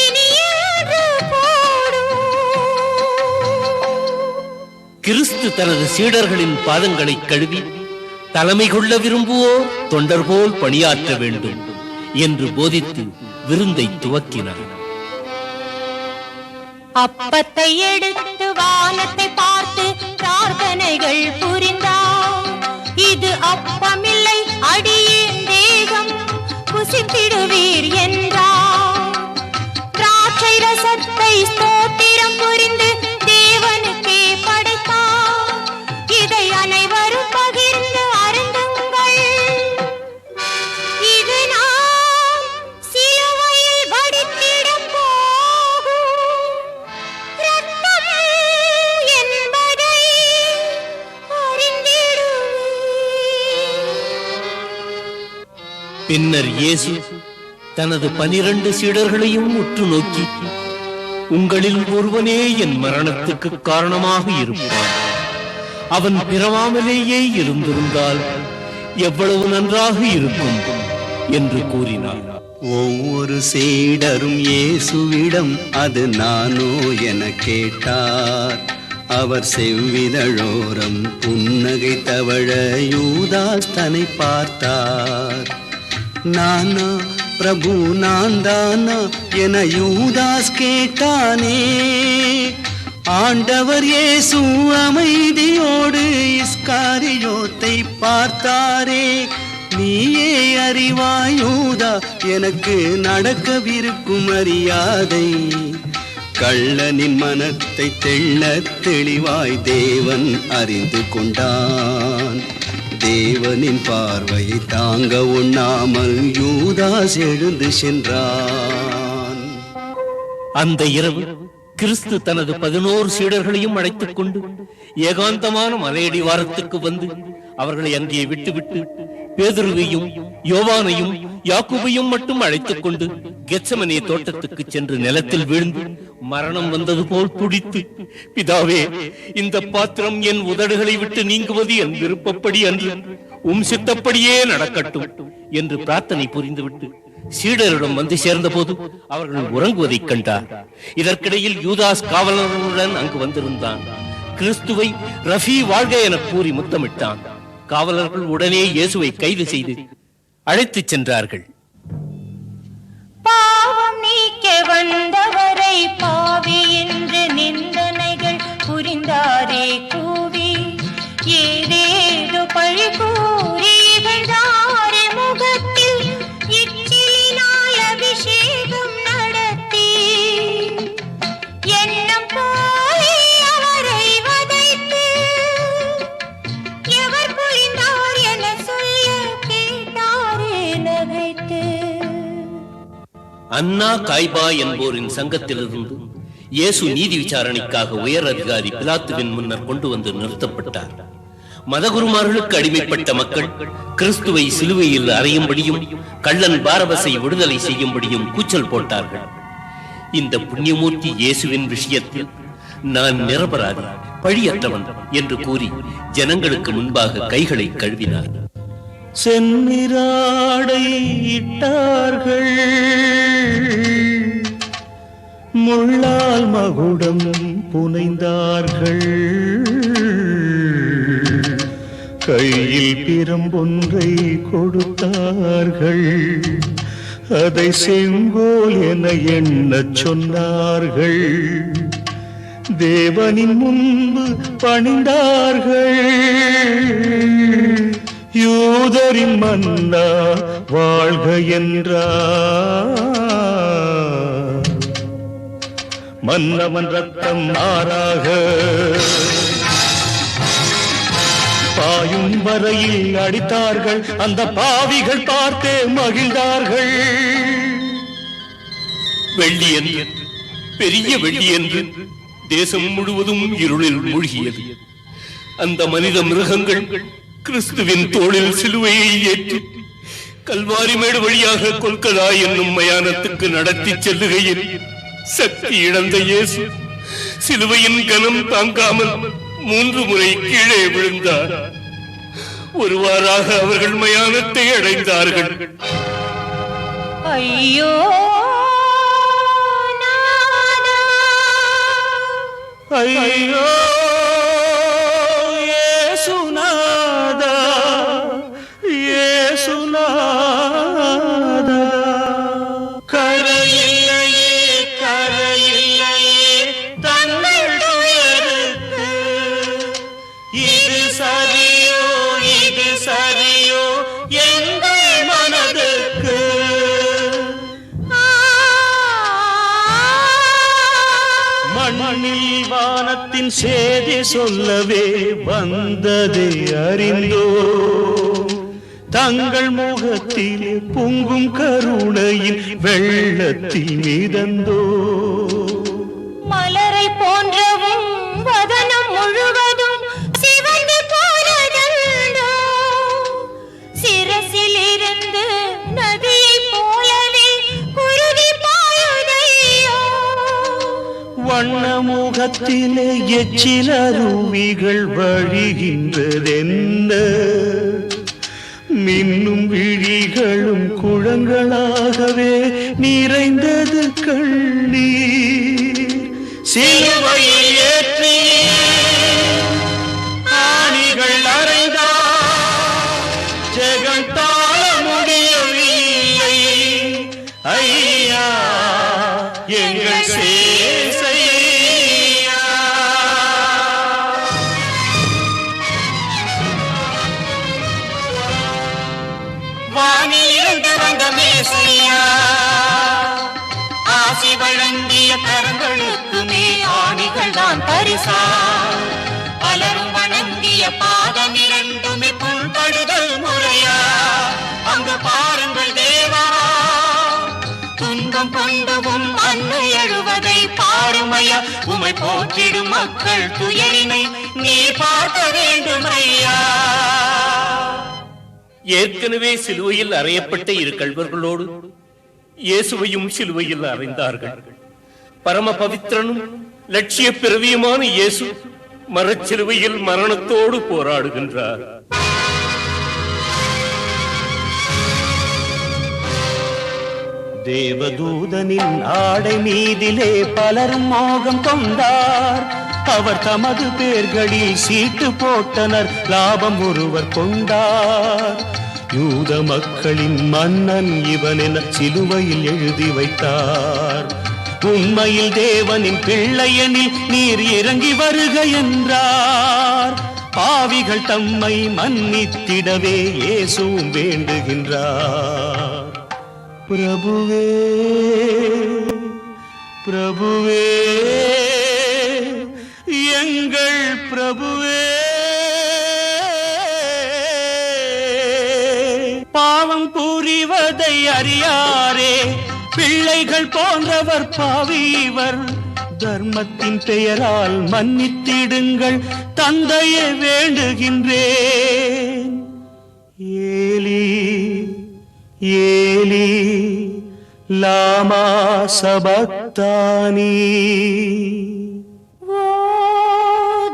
இனி என்று போடும். கிறிஸ்து தனது சீடர்களின் பாதங்களை கழுவி தலைமை கொள்ள விரும்புவோர் தொண்டர் போல் பணியாற்ற வேண்டும் என்று போதித்து விருந்தை துவக்கினார். அப்பத்தை எடுத்து வானத்தை பார்த்து பிரார்த்தனைகள் புரிந்தார். இது அப்பமில்லை அடியேன் தேகம், புசித்திடுவீர் என்றார். திராட்சை ரசத்தை ஸ்தோத்திரம் புரிந்து தேவனுக்கே படைத்தார். இதை அனைவரும் பகிர்ந்து அருந்துங்கள். இது நாம் சிலுவையில் வடித்திடப் போகும் இரத்தம் என்பதை அறிந்திடுவீர். பின்னர் இயேசு தனது 12 சீடர்களையும் உற்று நோக்கி, உங்களில் ஒருவனே என் மரணத்துக்கு காரணமாக இருப்பான். அவன் பிறவாமலேயே இருந்திருந்தால் எவ்வளவு நன்றாக இருக்கும் என்று கூறினார். ஒவ்வொரு சீடரும் இயேசுவிடம் அது நானோ என கேட்டார். அவர் செவ்விதழோரம் புன்னகை தவழ யூதாஸ் தன்னை பார்த்தார். நானா பிரபு நான் தானா என யூதாஸ் கேட்டானே. ஆண்டவர் இயேசு அமைதியோடு இஸ்காரியோத்தை பார்த்தாரே. நீயே அறிவாயூதா எனக்கு நடக்கவிருக்கும் மரியாதை. கள்ளனின் மனத்தை தெள்ளத் தெளிவாய் தேவன் அறிந்து கொண்டான். தேவனின் பார்வையை தாங்க உண்ணாமல் யூதாஸ் எழுந்து சென்றான். அந்த இரவு கிறிஸ்து தனது 11 சீடர்களையும் அழைத்துக் கொண்டு ஏகாந்தமான மலையடிவாரத்துக்கு வந்து அவர்களை அங்கே விட்டுவிட்டு பேதுருவையும் யோவானையும் யாக்கோபையும் மட்டும் அழைத்துக் கொண்டு கெத்செமனே தோட்டத்துக்கு சென்று நிலத்தில் வீழ்ந்து மரணம் வந்தது போல் துடித்து, பிதாவே, இந்த பாத்திரம் என் உதடுகளை விட்டு நீங்குவது என் விருப்பப்படி அன்று, சித்தப்படியே நடக்கட்டும் என்று பிரார்த்தனை புரிந்துவிட்டு சீடரிடம் வந்து சேர்ந்த போது அவர்கள் உறங்குவதைக் கண்டார். இதற்கிடையில் யூதாஸ் காவலர்களுடன் அங்கு வந்திருந்தான். கிறிஸ்துவை ரஃபி வாழ்க என கூறி முத்தமிட்டான். காவலர்கள் உடனே இயேசுவை கைது செய்து அழைத்துச் சென்றார்கள். பாவம் நீக்க வந்தவரை பாவி என்று நிந்தனைகள் புரிந்தாரே கூவி, ஏதேதோ பழி கூறி இகழ்ந்தாரே முகத்தில் இச்சிலினால் அபிஷேகம் நடத்தி, எண்ணம் போலே அவரை வதைத்து எவர் புரிந்தார் என சொல்ல கேட்டாரே நகைத்து. அன்னா காய்பா என்போரின் சங்கத்திலிருந்து இயேசு நீதி விசாரணைக்காக உயர் அதிகாரி பிலாத்துவின் முன்னர் கொண்டு வந்து நிறுத்தப்பட்டார். மதகுருமார்களுக்கு அடிமைப்பட்ட மக்கள் கிறிஸ்துவை சிலுவையில் அறையும்படியும் கள்ளன் பாரபஸை விடுதலை செய்யும்படியும் கூச்சல் போட்டார்கள். இந்த புண்ணியமூர்த்தி இயேசுவின் விஷயத்தில் நான் நிரபராதி, பழியற்றவன் என்று கூறி ஜனங்களுக்கு முன்பாக கைகளை கழுவினார். செந்நிராடை இட்டார்கள், முள்ளால் மகுடம் புனைந்தார்கள், கையில் பிரம்பொன்றை கொடுத்தார்கள், அதை செங்கோல் என எண்ணச் சொன்னார்கள், தேவனின் முன்பு பணிந்தார்கள், யூதரின் மன்னா வாழ்க என்றார். மன்னவன் ரத்தம் ஆறாக பாயும் வரையில் அடித்தார்கள், அந்த பாவிகள் பார்த்தே மகிழ்ந்தார்கள். வெள்ளி என்று, பெரிய வெள்ளி என்று தேசம் முழுவதும் இருளில் மூழ்கியது. அந்த மனித மிருகங்கள் கிறிஸ்துவின் தோளில் சிலுவையை ஏற்றி கல்வாரி மேடு வழியாக கொல்கதா என்னும் மயானத்துக்கு நடத்தி செல்லுகையில் சக்தி இழந்த இயேசு சிலுவையின் கனம் தாங்காமல் 3 முறை கீழே விழுந்தார். ஒருவாறாக அவர்கள் மயானத்தை அடைந்தார்கள். ஐயோ ஐயோ இயேசுநாதா, இயேசுநாதா. கரையில்லையே கரையில்லையே தங்கள் துயருக்கு. இது சரியோ இது சரியோ எங்கள் மனதுக்கு. மண்ணில் வானத்தின் சேதி சொல்லவே வந்ததை அறிந்தோ, தங்கள் முகத்திலே பொங்கும் கருணையின் வெள்ளத்தில் மிதந்தோ. மலரை போன்றவும் வதனம் முழுவதும் சிவந்து போனதோ, சிரசில் இருந்து நதியை போலவே குருதி பாயுதையோ. வண்ண முகத்திலே எச்சில் அருவிகள் வழிகின்றதென்ன, மின்னும் விழிகளும் குளங்களாகவே நிறைந்தது கண்ணீர். சிலுவையில் ஏற்றி ஆணிகள் அறைந்தார், ஜெகம் தாழ முடியவில்லை. ஐயா எங்கள் சேசையா. வானிலிருந்து வந்த மேசையா, ஆசி வழங்கிய கரங்களுக்குமே ஆணிகள் தான் பரிசா. பலரும் வணங்கிய பாதம் இரண்டுமே புண்படுதல் முறையா. அங்கு பாருங்கள் தேவா, துன்பம் கொண்டவும் அன்னை எழுவதை பாருமையா. உமை போற்றிடும் மக்கள் துயரினை நீ பார்க்க வேண்டும் ஐயா. ஏற்கனவே சிலுவையில் அறையப்பட்ட 2 கள்வர்களோடு இயேசுவையும் சிலுவையில் அறைந்தார்கள். பரம பவித்திரனும் லட்சிய பிறவியுமான இயேசு மரச்சிலுவையில் மரணத்தோடு போராடுகின்றார். தேவதூதனின் ஆடை மீதிலே பலரும் மோகம் கொண்டார். அவர் தமது பேர்களில் சீட்டு போட்டனர், லாபம் ஒருவர் கொண்டார். யூத மக்களின் மன்னன் இவன் என சிலுவையில் எழுதி வைத்தார். உண்மையில் தேவனின் பிள்ளையனில் நீர் இறங்கி வருக என்றார். பாவிகள் தம்மை மன்னித்திடவே இயேசுவும் வேண்டுகின்றார். பிரபுவே பிரபுவே எங்கள் பிரபுவே, பாவம் புரிவதை அறியாரே பிள்ளைகள் போன்றவர் பாவிவர். தர்மத்தின் பெயரால் மன்னித்திடுங்கள் தந்தையை வேண்டுகின்றேன். ஏலி ஏலி லாமா சபக்தானி. ஓ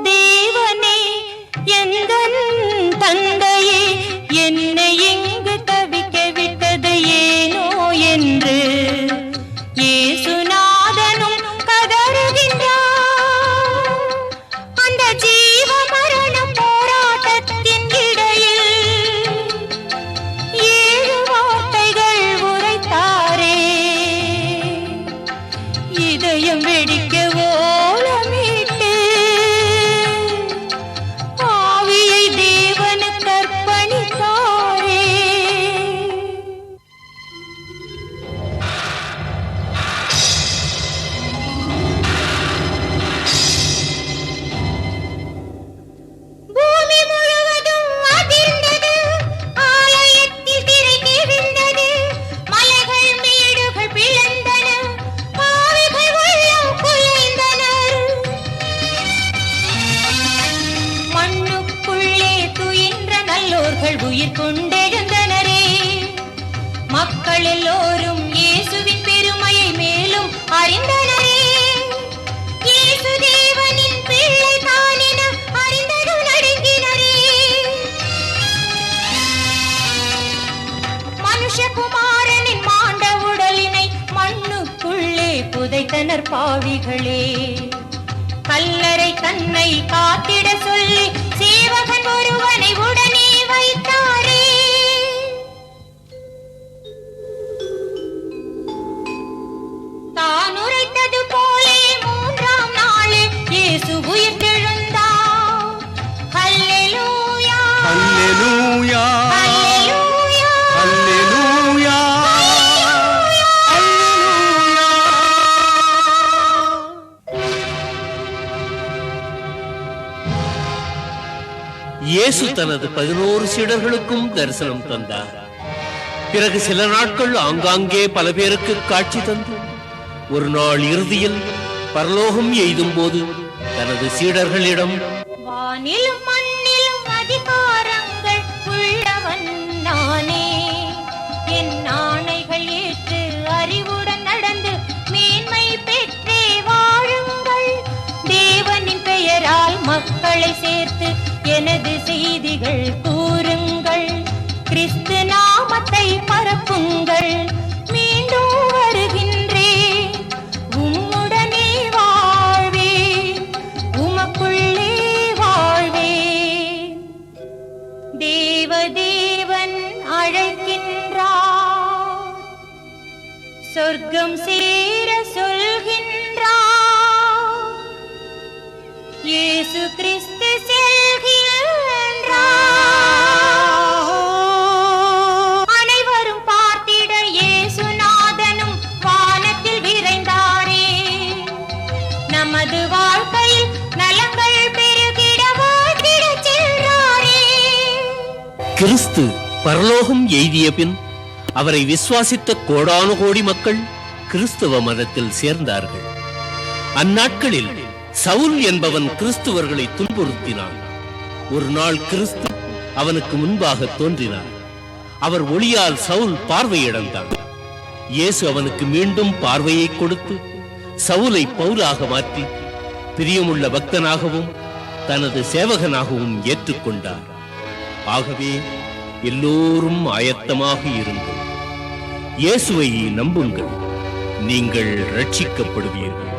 தேவனே எந்தன் தந்தையே, என்னை இங்கு தவிக்க விட்டது ஏனோ என்று இயேசுநாதனும் கதறுகின்றார். அந்த ஜீவ மரண போராட்டத்தின் இடையில் 7 வார்த்தைகள் உரைத்தாரே, இதயம் வெடிக்கவோ உயிர் கொண்டெழுந்தனரே. மக்கள் எல்லோரும் இயேசுவின் பெருமையை மேலும் அறிந்தனரே. இயேசு தேவனின் பிள்ளை தானென அறிந்ததும் நடுங்கினரே. மனுஷகுமாரனின் மாண்ட உடலினை மண்ணுக்குள்ளே புதைத்தனர் பாவிகளே. கல்லறை தன்னை காத்திட சொல்லி சேவகன் ஒருவனை உடனே வைத்தாரே. தான் உரைத்தது போலே 3ஆம் நாளில் இயேசு உயிர்த்தெழுந்தார். ஹல்லேலூயா, அல்லேலூயா, ஹல்லேலூயா, அல்லேலூயா, இயேசு தனது 11 சீடர்களுக்கும் தரிசனம் தந்தார். பிறகு சில நாட்கள் ஆங்காங்கே பல பேருக்கு காட்சி தந்து ஒரு நாள் இறுதியில் பரலோகம் எய்தும் போது தனது சீடர்களிடம், வானிலும் மண்ணிலும் அதிகாரங்கள் உள்ளவன் நானே. என் ஆணைகள் ஏற்று அறிவுடன் நடந்து மேன்மை பெற்றே வாழுங்கள். தேவனின் பெயரால் மக்களை சேர்த்து எனது செய்திகள் கூறுங்கள். கிறிஸ்து நாமத்தை பரப்புங்கள். மீண்டும் வருகின்றேன், உம்முடனே வாழ்வேன், உமக்குள்ளே வாழ்வேன். தேவதேவன் அழைக்கின்றார், சொர்க்கம் சேர சொல்கின்றார். இயேசு கிறிஸ்து செல்கின்றார். அனைவரும் பார்த்திட இயேசுநாதனும் வானத்தில் விரைந்தாரே. நமது வாழ்க்கையில் நலங்கள் பெருகிட வாழ்த்திடச் சென்றாரே. கிறிஸ்து பரலோகம் எய்திய பின் அவரை விசுவாசித்த கோடானு கோடி மக்கள் கிறிஸ்தவ மதத்தில் சேர்ந்தார்கள். அந்நாட்களில் சவுல் என்பவன் கிறிஸ்துவர்களை துன்புறுத்தினான். ஒரு நாள் கிறிஸ்து அவனுக்கு முன்பாக தோன்றினார். அவர் ஒளியால் சவுல் பார்வையிழந்தான். இயேசு அவனுக்கு மீண்டும் பார்வையை கொடுத்து சவுலை பவுலாக மாற்றி பிரியமுள்ள பக்தனாகவும் தனது சேவகனாகவும் ஏற்றுக்கொண்டார். ஆகவே எல்லோரும் ஆயத்தமாக இருங்கள். இயேசுவை நம்புங்கள், நீங்கள் ரட்சிக்கப்படுவீர்கள்.